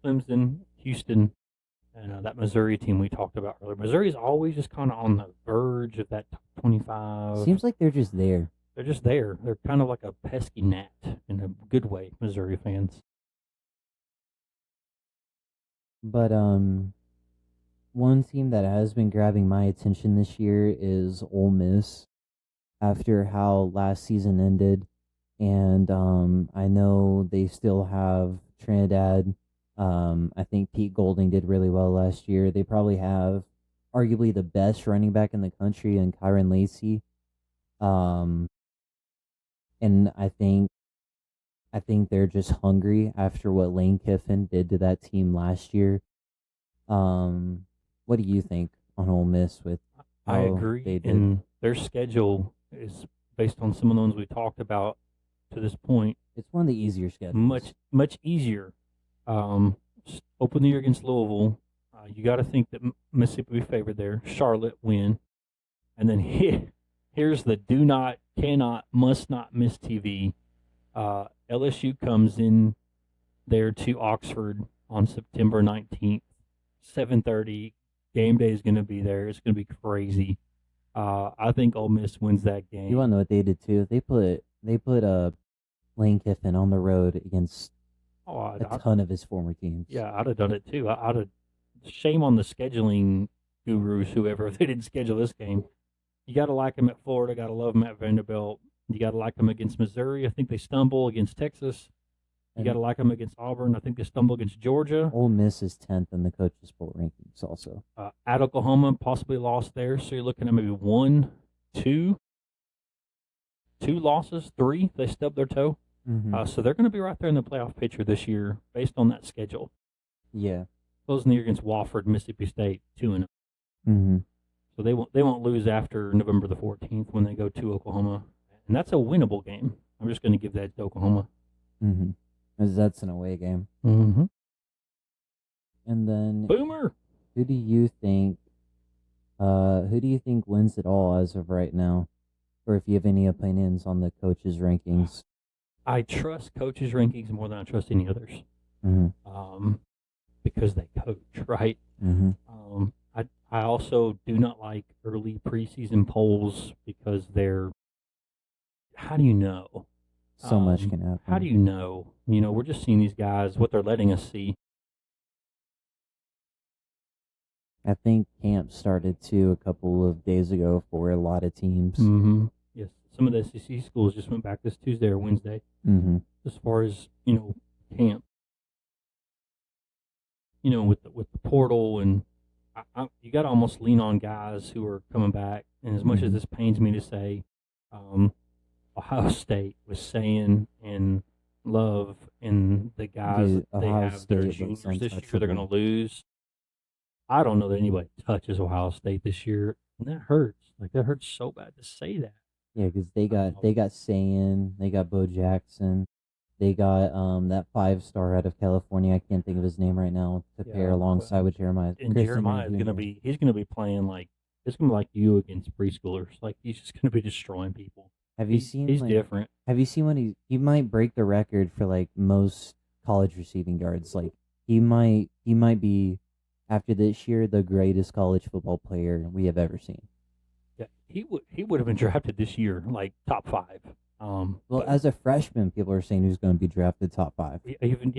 Clemson, Houston, and that Missouri team we talked about earlier. Missouri's always just kind of on the verge of that top 25. Seems like they're just there. They're just there. They're kind of like a pesky gnat in a good way, Missouri fans. But one team that has been grabbing my attention this year is Ole Miss. After how last season ended, and I know they still have Trinidad. I think Pete Golding did really well last year. They probably have arguably the best running back in the country in Kyron Lacey. And I think they're just hungry after what Lane Kiffin did to that team last year. What do you think on Ole Miss with how I agree. they did? And their schedule is based on some of the ones we talked about to this point. It's one of the easier schedules. Much easier. Open the year against Louisville. You got to think that Mississippi will be favored there. Charlotte win. And then here's the do not, cannot, must not miss TV. LSU comes in there to Oxford on September 19th, 7:30. Game day is going to be there. It's going to be crazy. I think Ole Miss wins that game. You want to know what they did too? They put Lane Kiffin on the road against a ton of his former teams. Yeah, I'd have done it too. I'd have. Shame on the scheduling gurus, whoever, if they didn't schedule this game. You got to like them at Florida. Got to love them at Vanderbilt. You got to like them against Missouri. I think they stumble against Texas. You got to like them against Auburn. I think they stumble against Georgia. Ole Miss is 10th in the coaches' poll rankings also. At Oklahoma, possibly lost there. So you're looking at maybe 1, 2 losses, 3. They stubbed their toe. Mm-hmm. So they're going to be right there in the playoff picture this year based on that schedule. Yeah. Closing the year against Wofford, Mississippi State, 2-0. Mm-hmm. So they won't lose after November the 14th when they go to Oklahoma. And that's a winnable game. I'm just going to give that to Oklahoma. Mm-hmm. Because that's an away game. Mm-hmm. And then Boomer. Who do you think wins it all as of right now? Or if you have any opinions on the coaches' rankings? I trust coaches' rankings more than I trust any others. Mm-hmm. Because they coach, right? Mm-hmm. I also do not like early preseason polls because they're, how do you know? So much can happen. How do you know? You know, we're just seeing these guys, what they're letting us see. I think camp started too a couple of days ago for a lot of teams. Mm-hmm. Yes, some of the SEC schools just went back this Tuesday or Wednesday. Mm-hmm. As far as, camp. With the portal, and you got to almost lean on guys who are coming back. And as much as this pains me to say, Ohio State was saying and Love and the guys that they have their juniors this year they're going to lose. I don't know that anybody touches Ohio State this year, and that hurts. Like, that hurts so bad to say that. Yeah, because they got Sayin, they got Bo Jackson, they got that 5-star out of California. I can't think of his name right now to pair alongside with Jeremiah. And Jeremiah is he's gonna be playing like it's gonna be like you against preschoolers. Like, he's just gonna be destroying people. Have you seen? He's different. Have you seen when he might break the record for most college receiving yards? Like, he might be, after this year, the greatest college football player we have ever seen. Yeah, he would have been drafted this year, like top 5. As a freshman, people are saying he's going to be drafted top 5. Even.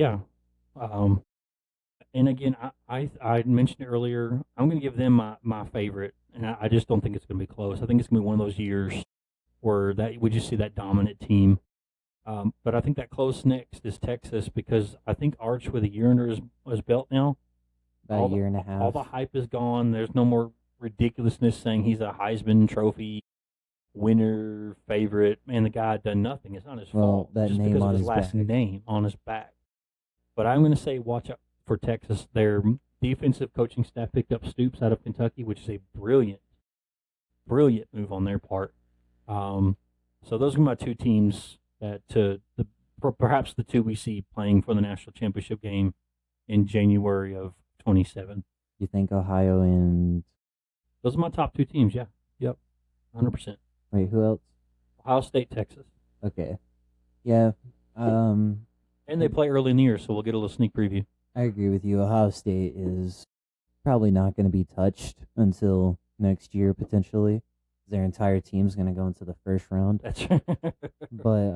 And again, I mentioned earlier, I'm going to give them my favorite, and I just don't think it's going to be close. I think it's going to be one of those years where that we just see that dominant team. But I think that close next is Texas because I think Arch with a year under his belt now, About a year and a half. all the hype is gone. There's no more ridiculousness saying he's a Heisman Trophy winner favorite. Man, the guy had done nothing. It's not his fault. That just name because on of his his last back. name on his back. But I'm going to say watch out for Texas. Their defensive coaching staff picked up Stoops out of Kentucky, which is a brilliant move on their part. So those are my two teams that perhaps the two we see playing for the national championship game in January of 27. You think Ohio and Those are my top two teams. Yeah, yep, 100%. wait, who else? Ohio State, Texas, Okay, yeah. and they play early in the year, so we'll get a little sneak preview. I agree with you. Ohio State is probably not going to be touched until next year potentially. Their entire team's going to go into the first round. That's But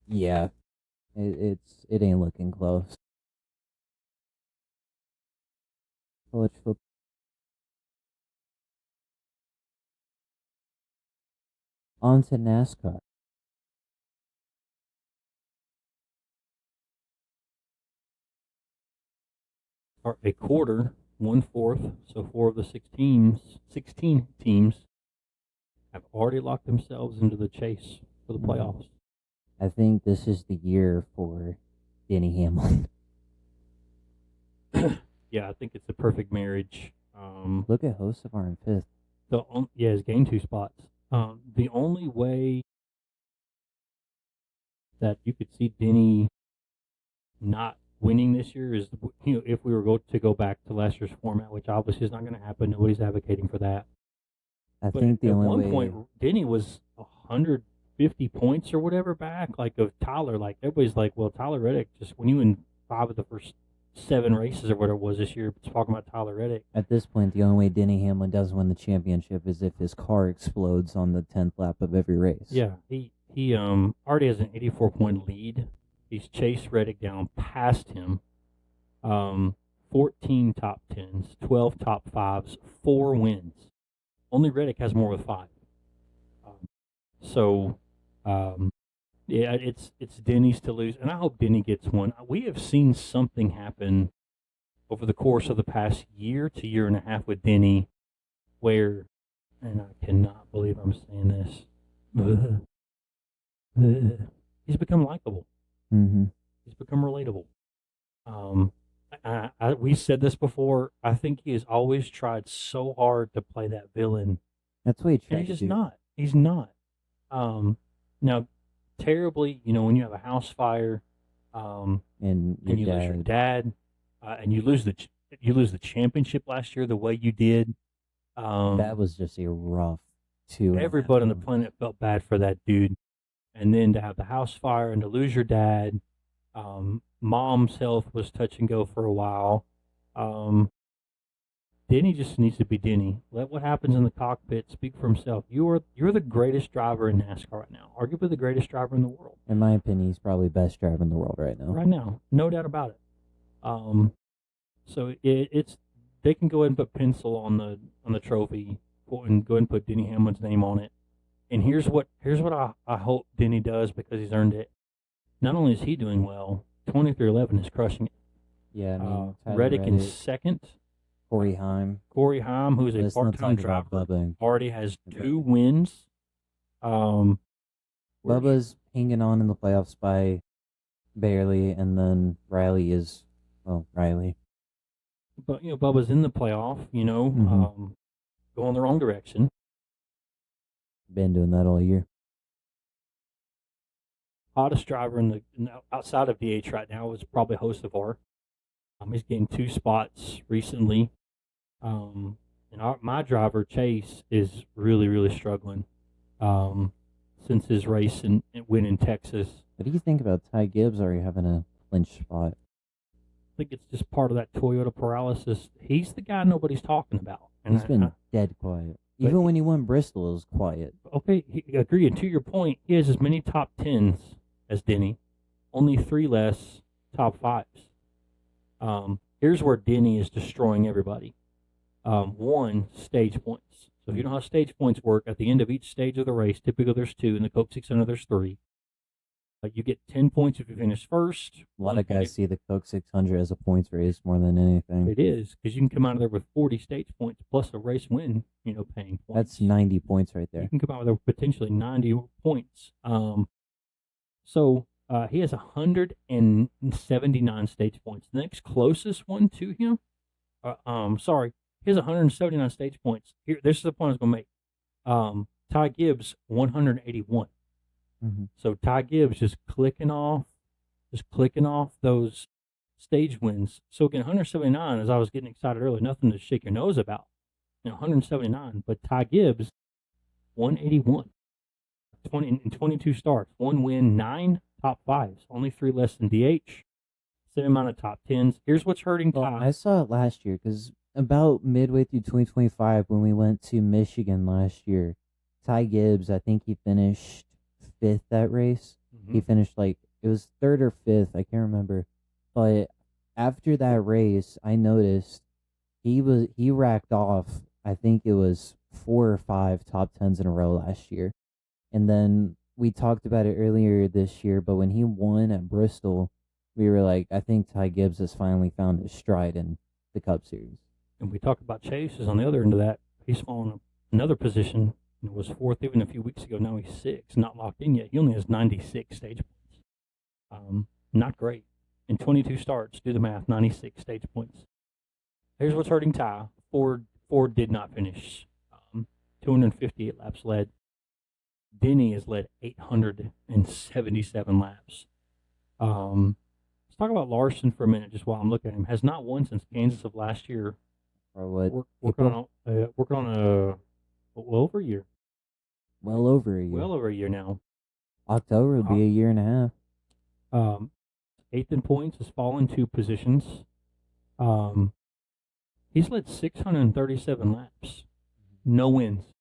yeah, it ain't looking close. College football. On to NASCAR. a quarter, 1/4. So 4 of the 16 teams have already locked themselves into the chase for the playoffs. I think this is the year for Denny Hamlin. Yeah, I think it's the perfect marriage. Look at Hocevar in fifth. He's gained 2 spots. The only way that you could see Denny not winning this year is, if we were to go back to last year's format, which obviously is not going to happen. Nobody's advocating for that. I think the at only one way. point, Denny was 150 points or whatever back, like of Tyler. Like everybody's like, well, Tyler Reddick just when you win 5 of the first 7 races or whatever it was this year, it's talking about Tyler Reddick. At this point, the only way Denny Hamlin does win the championship is if his car explodes on the 10th lap of every race. Yeah, he already has an 84-point lead. He's chased Reddick down past him. 14 top 10s, 12 top 5s, 4 wins. Only Reddick has more with 5. Yeah, it's Denny's to lose, and I hope Denny gets one. We have seen something happen over the course of the past year to year and a half with Denny, where, and I cannot believe I'm saying this, he's become likable. Mm-hmm. He's become relatable. We said this before. I think he has always tried so hard to play that villain. That's what he tried And he's to just do. not. He's not. Now, terribly, when you have a house fire, And you lose your dad, and you lose the championship last year the way you did. That was just a rough 2. Everybody on the planet felt bad for that dude. And then to have the house fire and to lose your dad, mom's health was touch and go for a while. Denny just needs to be Denny. Let what happens in the cockpit speak for himself. You're the greatest driver in NASCAR right now, arguably the greatest driver in the world. In my opinion, he's probably best driver in the world right now. Right now, no doubt about it. So it's they can go ahead and put pencil on the trophy and go ahead and put Denny Hamlin's name on it. And here's what I hope Denny does because he's earned it. Not only is he doing well, 23XI is crushing it. Yeah, I mean, Reddick in second. Corey Heim, who's a Let's not part-time talk about driver, Bubba. already has 2 wins. Bubba's hanging on in the playoffs by barely, and then Riley is, Riley. But Bubba's in the playoff. Going the wrong direction. Been doing that all year. Hottest driver outside of DH right now is probably Hocevar. He's gained 2 spots recently. And my driver, Chase, is really, really struggling since his race and win in Texas. What do you think about Ty Gibbs already having a clinch spot? I think it's just part of that Toyota paralysis. He's the guy nobody's talking about. And He's been dead quiet. Even when he won Bristol, it was quiet. Okay, I agree. And to your point, he has as many top 10s as Denny, only 3 less top 5s. Here's where Denny is destroying everybody. One, stage points. So if you know how stage points work, at the end of each stage of the race, typically there's 2, in the Coke 600 there's 3. You get 10 points if you finish first. A lot of guys see the Coke 600 as a points race more than anything. It is, because you can come out of there with 40 stage points plus a race win, paying points. That's 90 points right there. You can come out with potentially 90 points. So he has 179 stage points. The next closest one to him, he has 179 stage points. Here, this is the point I was going to make. Ty Gibbs, 181. Mm-hmm. So Ty Gibbs just clicking off those stage wins. So again, 179, as I was getting excited earlier, nothing to shake your nose about. 179. But Ty Gibbs, 181. 22 starts, 1 win, 9 top 5s, only 3 less than DH, same amount of top 10s. Here's what's hurting Ty. Well, I saw it last year because about midway through 2025 when we went to Michigan last year, Ty Gibbs, I think he finished 5th that race. Mm-hmm. He finished it was 3rd or 5th, I can't remember. But after that race, I noticed he racked off, I think it was 4 or 5 top 10s in a row last year. And then we talked about it earlier this year, but when he won at Bristol, we were like, I think Ty Gibbs has finally found his stride in the Cup Series. And we talked about Chase is on the other end of that. He's fallen another position. He was 4th even a few weeks ago. Now he's 6th, not locked in yet. He only has 96 stage points. Not great. In 22 starts, do the math, 96 stage points. Here's what's hurting Ty. Ford did not finish. 258 laps led. Denny has led 877 laps. Let's talk about Larson for a minute, just while I'm looking at him. Has not won since Kansas of last year. Or what? Working on over a year. Well over a year. Well over a year now. October would be a year and a half. 8th in points, has fallen 2 positions. He's led 637 laps. No wins.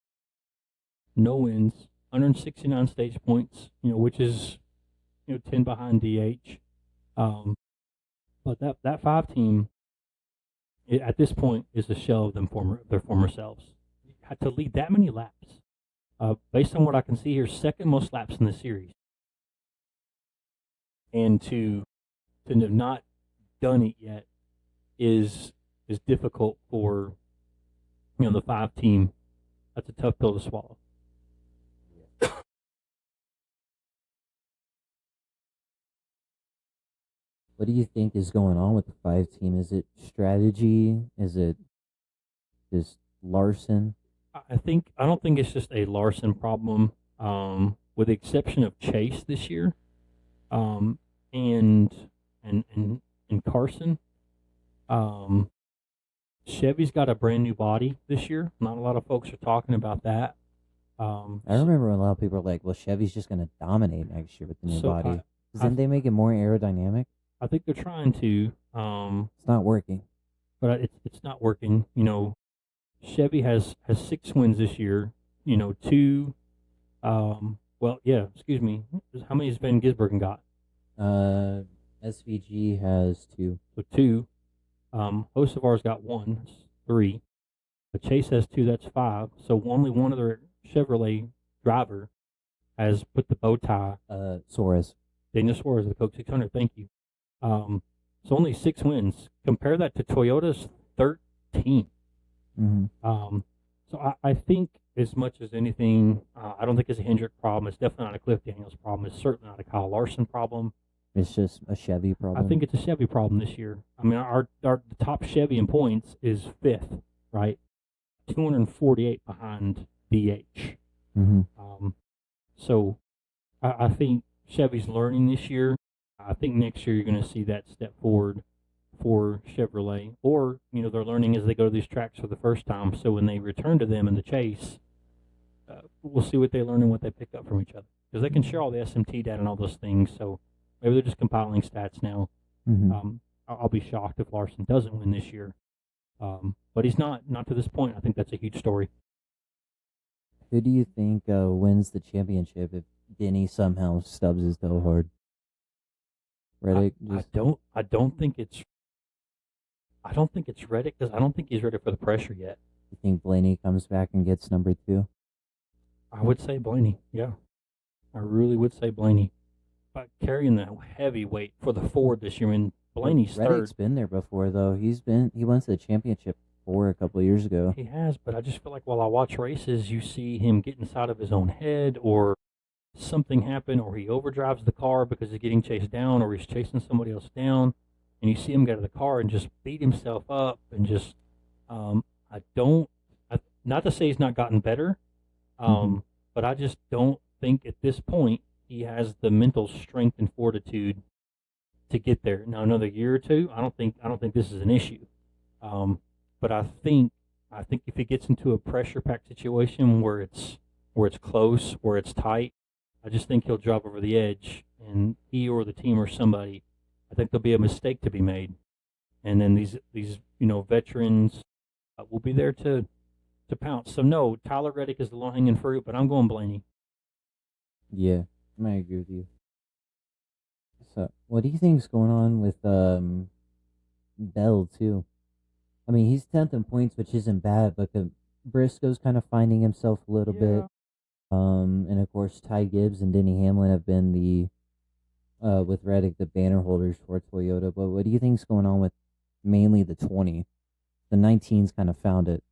169 stage points, which is 10 behind DH. But that 5 team at this point is a shell of their former selves. To lead that many laps, based on what I can see here, 2nd most laps in the series, and to have not done it yet is difficult for the 5 team. That's a tough pill to swallow. What do you think is going on with the 5 team? Is it strategy? Is it just Larson? I don't think it's just a Larson problem. With the exception of Chase this year, and Carson. Chevy's got a brand new body this year. Not a lot of folks are talking about that. I remember when a lot of people were like, "Well, Chevy's just going to dominate next year with the new body." Didn't they make it more aerodynamic? I think they're trying to. It's not working. But it's not working. Chevy has 6 wins this year. 2. Excuse me. How many has Van Gisbergen got? SVG has 2. So 2. Hocevar's got 1. That's 3. But Chase has 2. That's 5. So only one other Chevrolet driver has put the bow tie. Suarez. Daniel Suarez of the Coke 600. Thank you. So only 6 wins. Compare that to Toyota's 13. Mm-hmm. So I think as much as anything, I don't think it's a Hendrick problem. It's definitely not a Cliff Daniels problem. It's certainly not a Kyle Larson problem. It's just a Chevy problem. I think it's a Chevy problem this year. I mean, the top Chevy in points is 5th, right? 248 behind DH. Mm-hmm. So I think Chevy's learning this year. I think next year you're going to see that step forward for Chevrolet, or they're learning as they go to these tracks for the first time. So when they return to them in the chase, we'll see what they learn and what they pick up from each other, because they can share all the SMT data and all those things. So maybe they're just compiling stats now. Mm-hmm. I'll be shocked if Larson doesn't win this year, but he's not to this point. I think that's a huge story. Who do you think wins the championship if Denny somehow stubs his toe hard? I don't think it's I don't think it's Reddick because I don't think he's ready for the pressure yet. You think Blaney comes back and gets number 2? I would say Blaney. Yeah, I really would say Blaney. But carrying the heavy weight for the Ford this year, I mean, Blaney's Reddick's third. been there before though. He went to the championship 4 a couple of years ago. He has, but I just feel like while I watch races, you see him get inside of his own head, or something happen, or he overdrives the car because he's getting chased down, or he's chasing somebody else down, and you see him get out of the car and just beat himself up, and just I don't, not to say he's not gotten better, but I just don't think at this point he has the mental strength and fortitude to get there. Now another year or two, I don't think this is an issue. But I think if he gets into a pressure packed situation where it's close, where it's tight, I just think he'll drop over the edge, and he or the team or somebody, I think there'll be a mistake to be made, and then these veterans will be there to pounce. So no, Tyler Reddick is the low hanging fruit, but I'm going Blaney. Yeah, I might agree with you. So, what do you think's going on with Bell too? I mean, he's 10th in points, which isn't bad, but Briscoe's kind of finding himself a little bit. And of course, Ty Gibbs and Denny Hamlin have been with Reddick, the banner holders for Toyota. But what do you think's going on with mainly the 20? The 19's kind of found it.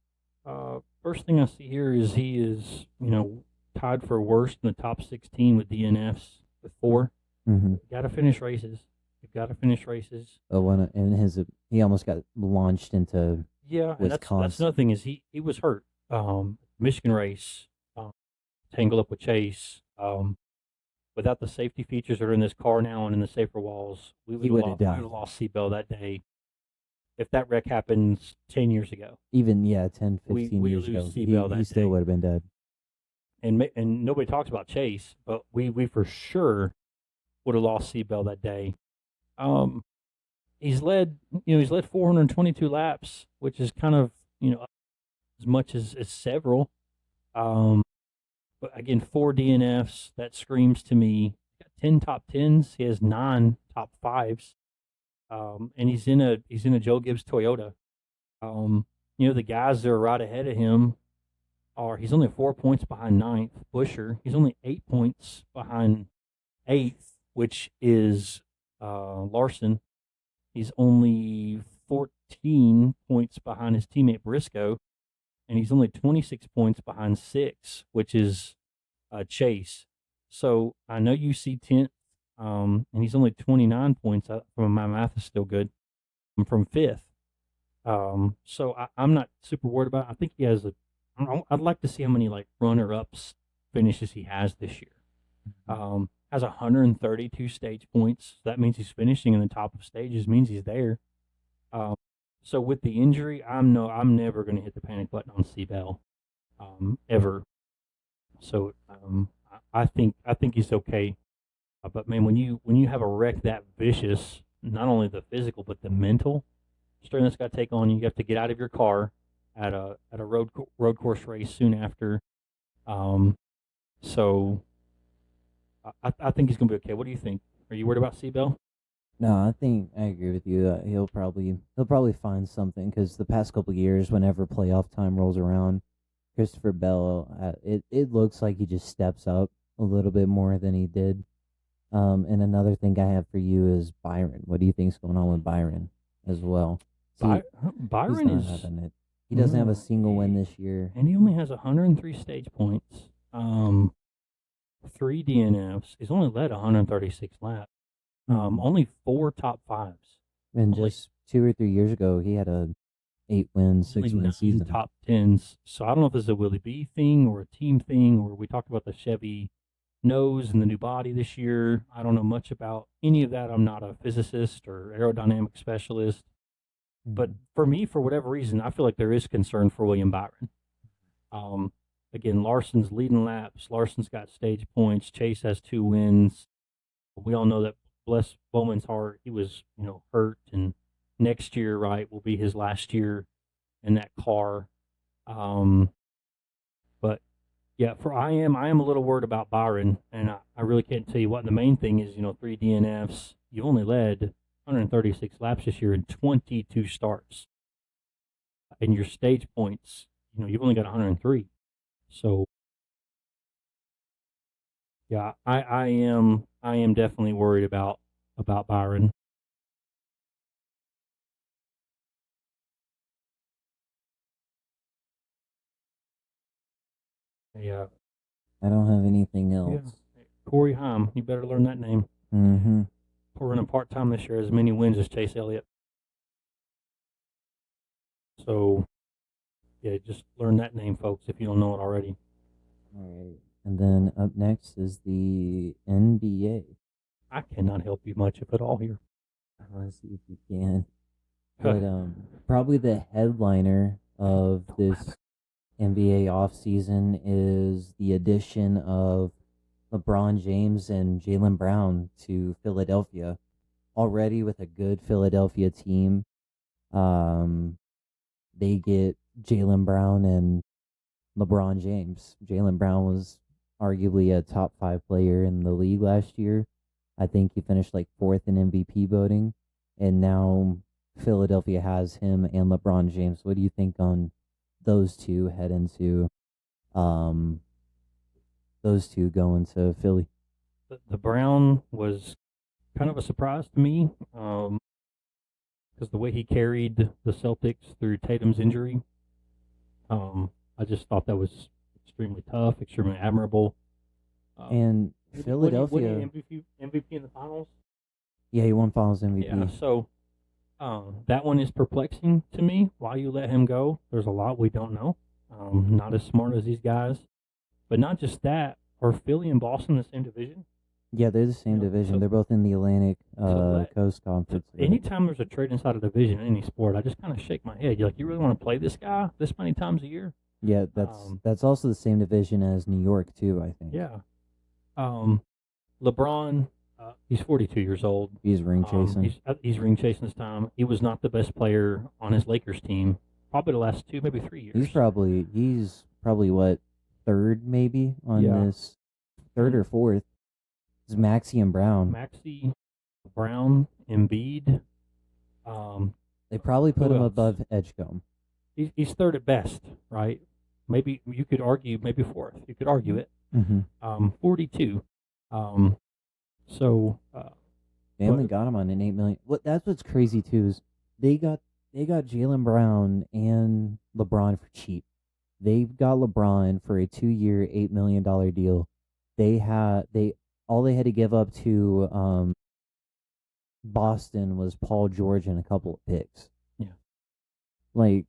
First thing I see here is he is tied for worst in the top 16 with DNFs with 4. Got to finish races. You've got to finish races. He almost got launched into and that's another thing is he was hurt. Michigan race, tangled up with Chase. Without the safety features that are in this car now and in the safer walls, we would have lost Seatbelt that day. If that wreck happens 10 years ago, even 10, 15 years ago, he still would have been dead. And nobody talks about Chase, but we for sure would have lost Seatbelt that day. He's led 422 laps, which is kind of as much as several. But again, 4 DNFs, that screams to me. Got 10 top 10s. He has 9 top 5s. And he's in a Joe Gibbs Toyota. The guys that are right ahead of him he's only 4 points behind 9th, Buescher. He's only 8 points behind 8th, which is Larson. He's only 14 points behind his teammate Briscoe, and he's only 26 points behind 6, which is Chase. So I know you see 10th, and he's only 29 points. From my math is still good. I'm from 5th. So I'm not super worried about it. I think he has I'd like to see how many runner-ups finishes he has this year. Has 132 stage points. So that means he's finishing in the top of stages. Means he's there. So with the injury, I'm never going to hit the panic button on Seabell, ever. So I think he's okay. But man, when you have a wreck that vicious, not only the physical but the mental strain that's got to take on you, you have to get out of your car at a road course race soon after. So I think he's gonna be okay. What do you think? Are you worried about Seabell? No, I think I agree with you. He'll probably find something because the past couple of years, whenever playoff time rolls around, Christopher Bell, it looks like he just steps up a little bit more than he did. And another thing I have for you is Byron. What do you think's going on with Byron as well? Byron is having it. He doesn't have a single win this year, and he only has 103 stage points. 3 DNFs. He's only led 136 laps. Only 4 top 5s. And just 2 or 3 years ago, he had a 8-win, 6-win season. Top 10s. So I don't know if this is a Willie B thing or a team thing, or we talked about the Chevy nose and the new body this year. I don't know much about any of that. I'm not a physicist or aerodynamic specialist. But for me, for whatever reason, I feel like there is concern for William Byron. Again, Larson's leading laps. Larson's got stage points. Chase has 2 wins. We all know that, bless Bowman's heart, he was hurt, and next year, right, will be his last year in that car. But yeah, I am a little worried about Byron, and I really can't tell you what. The main thing is 3 DNFs. You only led 136 laps this year in 22 starts. And your stage points, you've only got 103. So yeah, I am definitely worried about Byron. Yeah, I don't have anything yeah. else. Corey Heim, you better learn that name. Mm-hmm. We're running part time this year, as many wins as Chase Elliott. So yeah, just learn that name, folks, if you don't know it already. All right. And then up next is the NBA. I cannot help you much, if at all, here. Let's see if you can. But probably the headliner of this NBA offseason is the addition of LeBron James and Jaylen Brown to Philadelphia. Already with a good Philadelphia team, they get Jaylen Brown and LeBron James. Jaylen Brown was arguably a top 5 player in the league last year. I think he finished like fourth in MVP voting, and now Philadelphia has him and LeBron James. What do you think on those two head into um those two going to Philly? The Brown was kind of a surprise to me because the way he carried the Celtics through Tatum's injury, I just thought that was extremely tough, extremely admirable. And Philadelphia, MVP in the finals. yeah, he won Finals MVP. Yeah, so that one is perplexing to me. Why you let him go? There's a lot we don't know. Not as smart as these guys, but not just that. Are Philly and Boston the same division? Yeah, they're the same division. They're both in the Atlantic Coast Conference. Anytime there's a trade inside a division in any sport, I just kind of shake my head. You're like, you really want to play this guy this many times a year? Yeah, that's also the same division as New York too, I think. Yeah. LeBron, he's 42 years old. He's ring chasing. He's ring chasing this time. He was not the best player on his Lakers team. Probably the last 2, maybe 3 years. He's probably what, third maybe on this, third or fourth. It's Maxey and Brown. Maxey, Brown, Embiid. They probably put him above Edgecombe. He's third at best, right? Maybe you could argue maybe fourth. You could argue it. 42. So they only got him on an $8 million. That's what's crazy too is they got Jaylen Brown and LeBron for cheap. They got LeBron for a 2-year, $8 million deal. All they had to give up to Boston was Paul George and a couple of picks. Yeah, like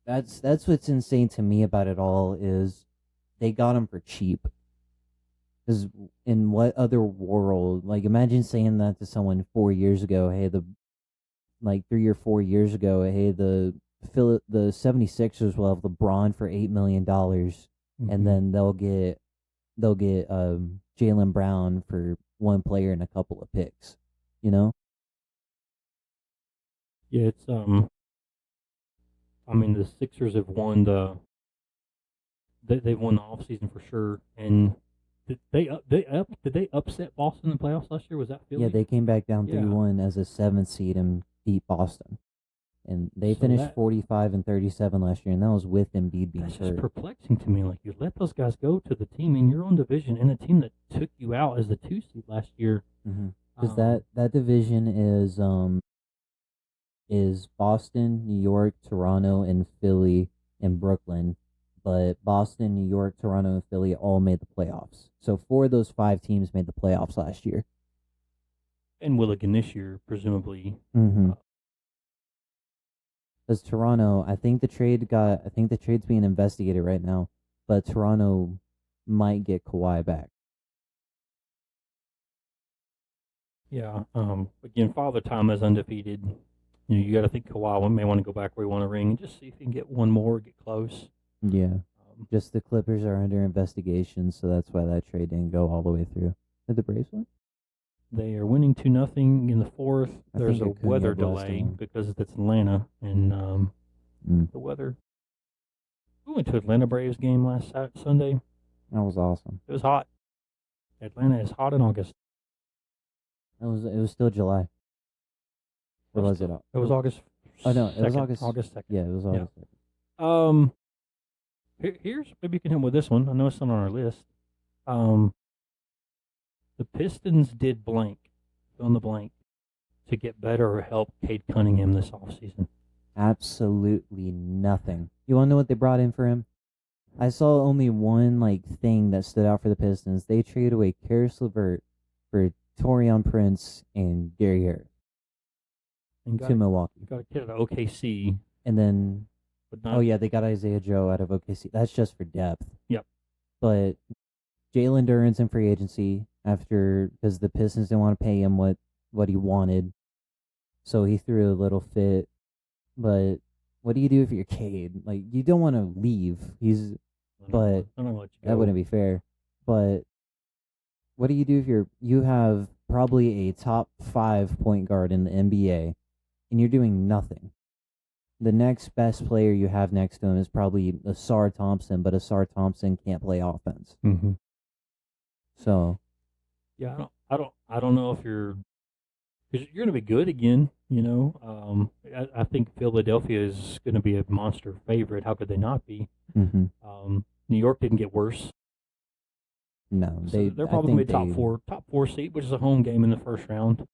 that's what's insane to me about it all is they got him for cheap. Because in what other world, like imagine saying that to someone 4 years ago, hey, 3 or 4 years ago, hey, the 76ers will have LeBron for $8 million, and then they'll get Jaylen Brown for one player and a couple of picks, Yeah, it's I mean the Sixers have won they've won the offseason for sure, and did they upset Boston in the playoffs last year? Was that Philly? Yeah, they came back down 3-1 as a 7th seed and beat Boston. And they finished 45 and 37 last year, and that was with Embiid being hurt. That's just perplexing to me. Like, you let those guys go to the team in your own division and a team that took you out as the 2 seed last year. Because that division is Boston, New York, Toronto, and Philly, and Brooklyn. But Boston, New York, Toronto, and Philly all made the playoffs. So 4 of those 5 teams made the playoffs last year. And will again this year, presumably. Because Toronto, I think the trade's being investigated right now, but Toronto might get Kawhi back. Yeah. Again, Father Time is undefeated. You got to think Kawhi may want to go back where he won a ring and just see if he can get one more, get close. Yeah. Just the Clippers are under investigation, so that's why that trade didn't go all the way through. Did the Braves win? They are winning 2-0 in the fourth. There's a weather delay because it's Atlanta, and the weather. We went to Atlanta Braves game last Sunday. That was awesome. It was hot. Atlanta is hot in August. It was still July. Or was it? It was August. Oh no, it was 2nd, August. August 2nd. Yeah, it was August. Here's maybe you can help with this one. I know it's not on our list. The Pistons did blank, fill in the blank, to get better or help Cade Cunningham this offseason. Absolutely nothing. You want to know what they brought in for him? I saw only one thing that stood out for the Pistons. They traded away Karis LeVert for Taurean Prince and Gary Harris to Milwaukee. Got a kid out of OKC. And then, but they got Isaiah Joe out of OKC. That's just for depth. Yep. But Jalen Duren's in free agency because the Pistons didn't want to pay him what he wanted. So he threw a little fit. But what do you do if you're Cade? You don't want to leave. But that wouldn't be fair. But what do you do if you have probably a top 5 point guard in the NBA and you're doing nothing? The next best player you have next to him is probably Asar Thompson, but Asar Thompson can't play offense. Mm-hmm. So, yeah, I don't know if you're going to be good again. I think Philadelphia is going to be a monster favorite. How could they not be? Mm-hmm. New York didn't get worse. No, they're probably top four seed, which is a home game in the first round.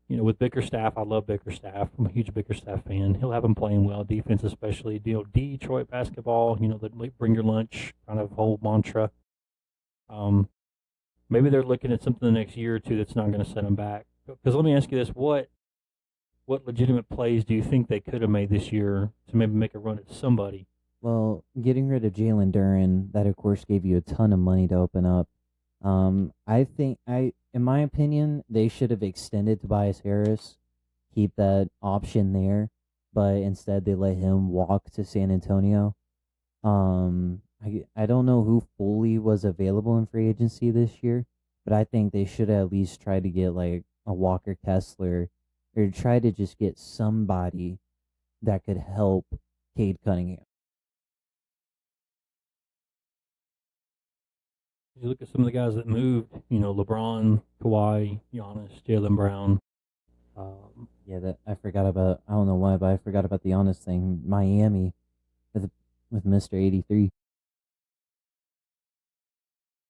With Bickerstaff, I love Bickerstaff. I'm a huge Bickerstaff fan. He'll have them playing well, defense especially. Detroit basketball, the bring your lunch kind of whole mantra. Maybe they're looking at something the next year or two that's not going to set them back. Because let me ask you this: what legitimate plays do you think they could have made this year to maybe make a run at somebody? Well, getting rid of Jalen Duren, that of course gave you a ton of money to open up. I think in my opinion, they should have extended Tobias Harris, keep that option there, but instead they let him walk to San Antonio. I don't know who fully was available in free agency this year, but I think they should at least try to get a Walker Kessler, or try to just get somebody that could help Cade Cunningham. You look at some of the guys that moved, LeBron, Kawhi, Giannis, Jaylen Brown. That I forgot about. I don't know why, but I forgot about the Giannis thing. Miami with Mr. 83.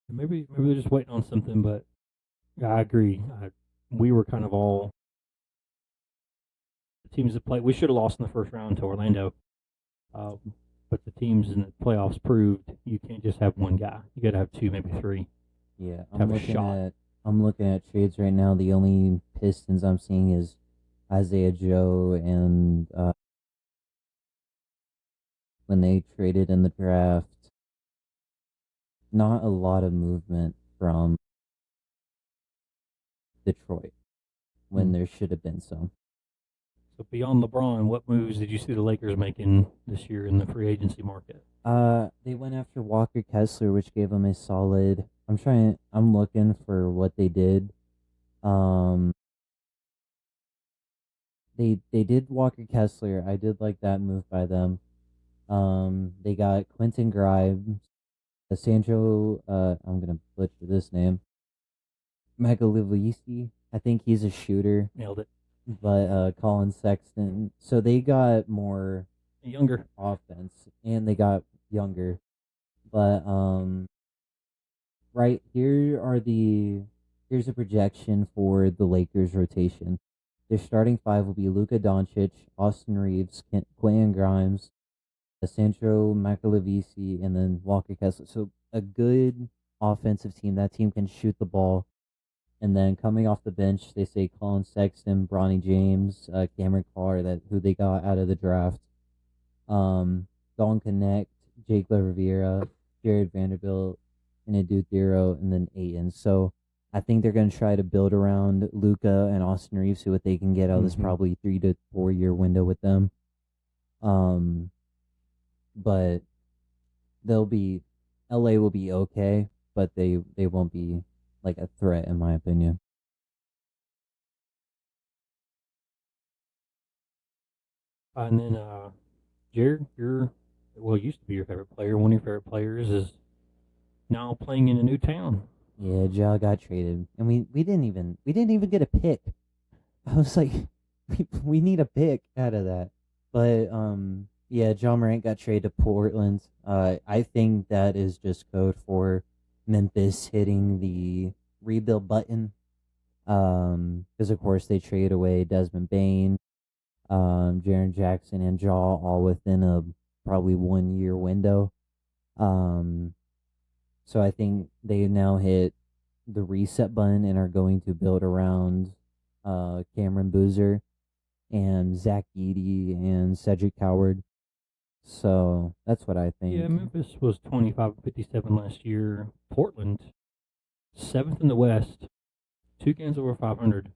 Maybe they're just waiting on something, but I agree. We were kind of all the teams that played. We should have lost in the first round to Orlando. But the teams in the playoffs proved you can't just have one guy. You got to have two, maybe three. Yeah, I'm looking at trades right now. The only Pistons I'm seeing is Isaiah Joe and when they traded in the draft. Not a lot of movement from Detroit when there should have been some. So beyond LeBron, what moves did you see the Lakers making this year in the free agency market? They went after Walker Kessler, which gave them a solid. I'm looking for what they did. They did Walker Kessler. I did like that move by them. They got Quentin Grimes, Sandro. I'm gonna butcher this name. Magalivisi. I think he's a shooter. Nailed it. But Colin Sexton. So they got more younger offense, and they got younger. But right here's a projection for the Lakers rotation. Their starting five will be Luka Doncic, Austin Reeves, Quentin Grimes, Sandro Magalivisi, and then Walker Kessler. So a good offensive team. That team can shoot the ball. And then coming off the bench, they say Colin Sexton, Bronny James, Cameron Carr, who they got out of the draft. Don Connect, Jake LaRiviera, Jared Vanderbilt, and Adu Thero, and then Ayton. So I think they're going to try to build around Luka and Austin Reeves, see what they can get out of this probably 3 to 4 year window with them. But LA will be okay, but they won't be like a threat in my opinion. And then Jared, used to be your favorite player. One of your favorite players is now playing in a new town. Yeah, Ja got traded, and we didn't even get a pick. I was like, we need a pick out of that. But yeah, John Morant got traded to Portland. I think that is just code for Memphis hitting the rebuild button. Because of course they trade away Desmond Bain, Jaren Jackson, and Jaw all within a probably 1 year window. Um, so I think they now hit the reset button and are going to build around Cameron Boozer and Zach Edey and Cedric Howard. So that's what I Yeah, think. Memphis was 25-57 last year. Portland, seventh in the West, 2 games over 500,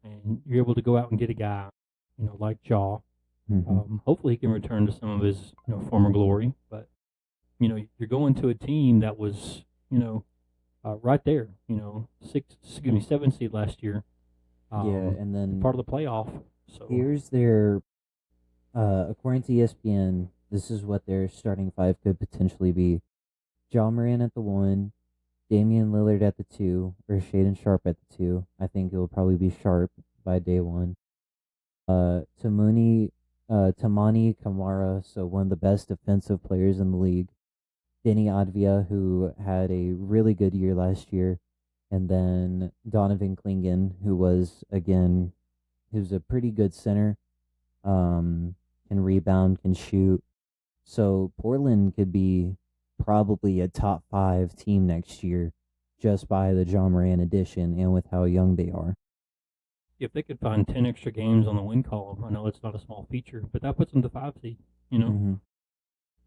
and you're able to go out and get a guy, like Jaw. Hopefully, he can return to some of his, former glory. But you're going to a team that was, right there. Seven seed last year. Yeah, and then part of the playoff. So here's their, according to ESPN, this is what their starting five could potentially be: John Moran at the 1, Damian Lillard at the 2, or Shaden Sharp at the 2. I think it will probably be Sharp by day 1. Tamani Kamara, so one of the best defensive players in the league. Denny Advia, who had a really good year last year, and then Donovan Klingen, who was again, who's a pretty good center, can rebound, can shoot. So Portland could be probably a top 5 team next year, just by the John Moran addition and with how young they are. if they could find 10 extra games on the win column, I know it's not a small feature, but that puts them to 5 seed.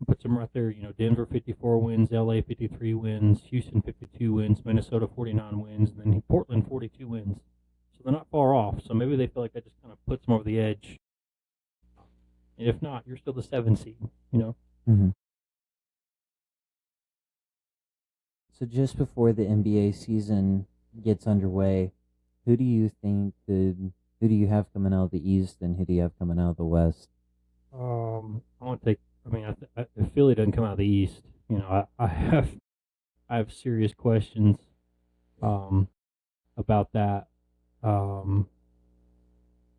Puts them right there. Denver 54 wins, LA 53 wins, Houston 52 wins, Minnesota 49 wins, and then Portland 42 wins. So they're not far off. So maybe they feel like that just kind of puts them over the edge. And if not, you're still the 7 seed. So just before the NBA season gets underway, who do you think who do you have coming out of the East, and who do you have coming out of the West? I want to take. I mean, if Philly doesn't come out of the East, I have serious questions about that.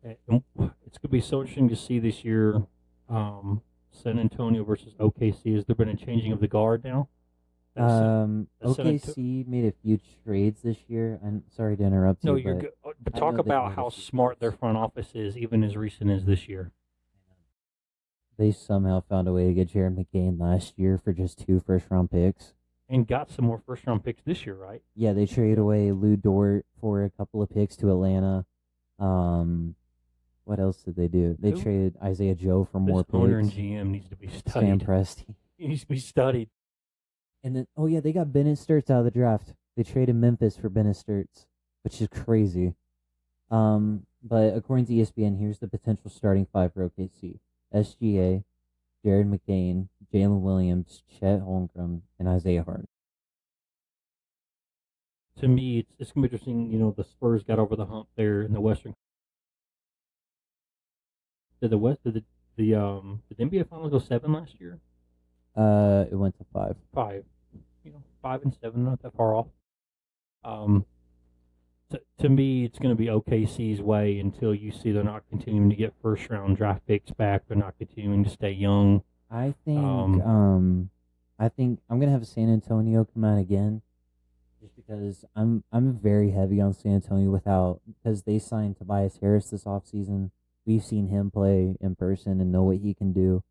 It's gonna be so interesting to see this year. San Antonio versus OKC. Has there been a changing of the guard now? OKC made a few trades this year. I'm sorry to interrupt No, you, you're but good. But talk about how smart their front office is, even as recent as this year. they somehow found a way to get Jared McCain last year for just 2 first-round picks. And got some more first-round picks this year, right? Yeah, they traded away Lou Dort for a couple of picks to Atlanta. What else did they do? They traded Isaiah Joe for more picks. Owner and GM needs to be studied. Sam Presti. He needs to be studied. And then, oh yeah, they got Bennett Sturts out of the draft. They traded Memphis for Bennett Sturts, which is crazy. But according to ESPN, here's the potential starting 5 for OKC: SGA, Jared McCain, Jalen Williams, Chet Holmgren, and Isaiah Hart. To me, it's gonna be interesting. The Spurs got over the hump there in the Western. Did the NBA Finals go 7 last year? It went to 5. 5. 5 and 7, not that far off. To me, it's going to be OKC's way until you see they're not continuing to get first round draft picks back. They're not continuing to stay young. I think I'm gonna have San Antonio come out again, just because I'm very heavy on San Antonio because they signed Tobias Harris this offseason. We've seen him play in person and know what he can do.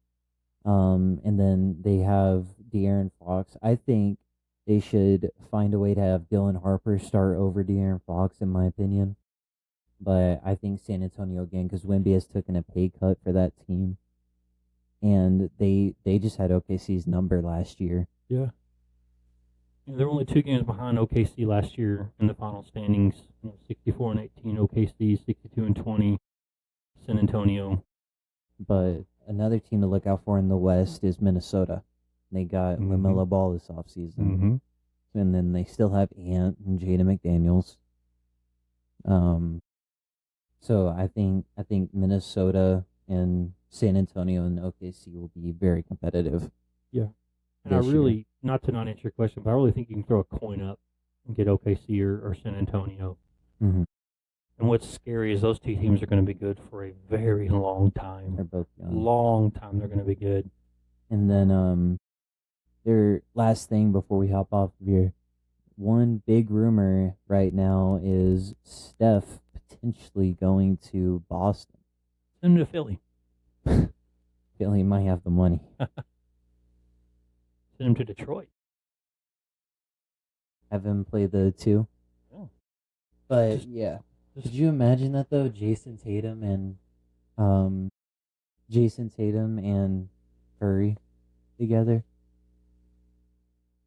And then they have De'Aaron Fox. I think they should find a way to have Dylan Harper start over De'Aaron Fox, in my opinion. But I think San Antonio again, because Wemby has taken a pay cut for that team, and they just had OKC's number last year. Yeah. They're only 2 games behind OKC last year in the final standings. 64 and 18 OKC, 62 and 20 San Antonio. But another team to look out for in the West is Minnesota. They got LaMelo Ball this offseason. And then they still have Ant and Jaden McDaniels. So I think Minnesota and San Antonio and OKC will be very competitive. Yeah. And I really, not to not answer your question, but I really think you can throw a coin up and get OKC or San Antonio. And what's scary is those two teams are going to be good for a very long time. They're both young. Long time they're going to be good. And then their last thing before we hop off of here, one big rumor right now is Steph potentially going to Boston. Send him to Philly. Philly might have the money. Send him to Detroit. Have him play the two. Yeah. But Just- yeah. Just- Could you imagine that though? Jason Tatum and Curry together?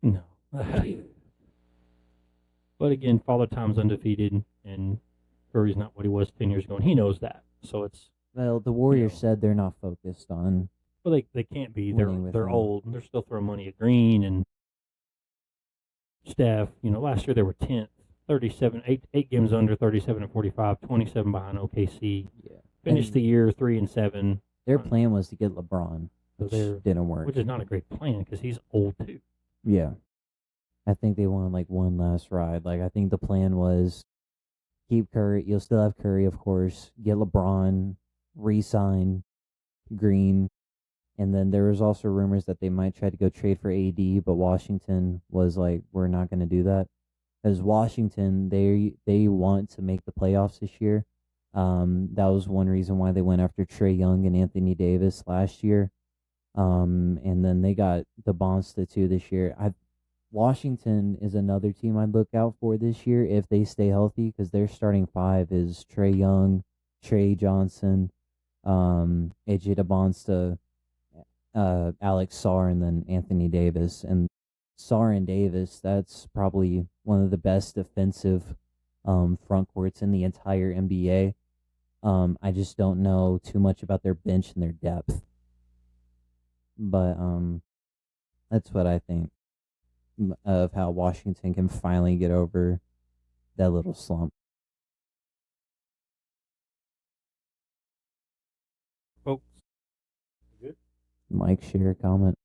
No. But again, Father Time's undefeated, and Curry's not what he was 10 years ago, and he knows that. So it's, Well, the Warriors know. said they're not focused on. well, they can't be. Winning with They're him. old. They're still throwing money at Green and Steph. Last year they were 10th, 37, eight games under, 37 and 45, 27 behind OKC. Yeah. Finished And the year 3-7. their plan was to get LeBron, So which they're- didn't work. Which is not a great plan because he's old too. Yeah. I think they wanted like one last ride. Like I think the plan was keep Curry. You'll still have Curry, of course. Get LeBron, re-sign Green, and then there was also rumors that they might try to go trade for AD, but Washington was like, we're not going to do that, because Washington they want to make the playoffs this year. That was one reason why they went after Trae Young and Anthony Davis last year. And then they got the Bonsta too this year. Washington is another team I'd look out for this year if they stay healthy, because their starting five is Trae Young, Trey Johnson, AJ DeBonsta, Alex Sarr, and then Anthony Davis. And Sarr and Davis, that's probably one of the best defensive front courts in the entire NBA. I just don't know too much about their bench and their depth. But that's what I think of how Washington can finally get over that little slump. Folks, good. Mike, share a comment.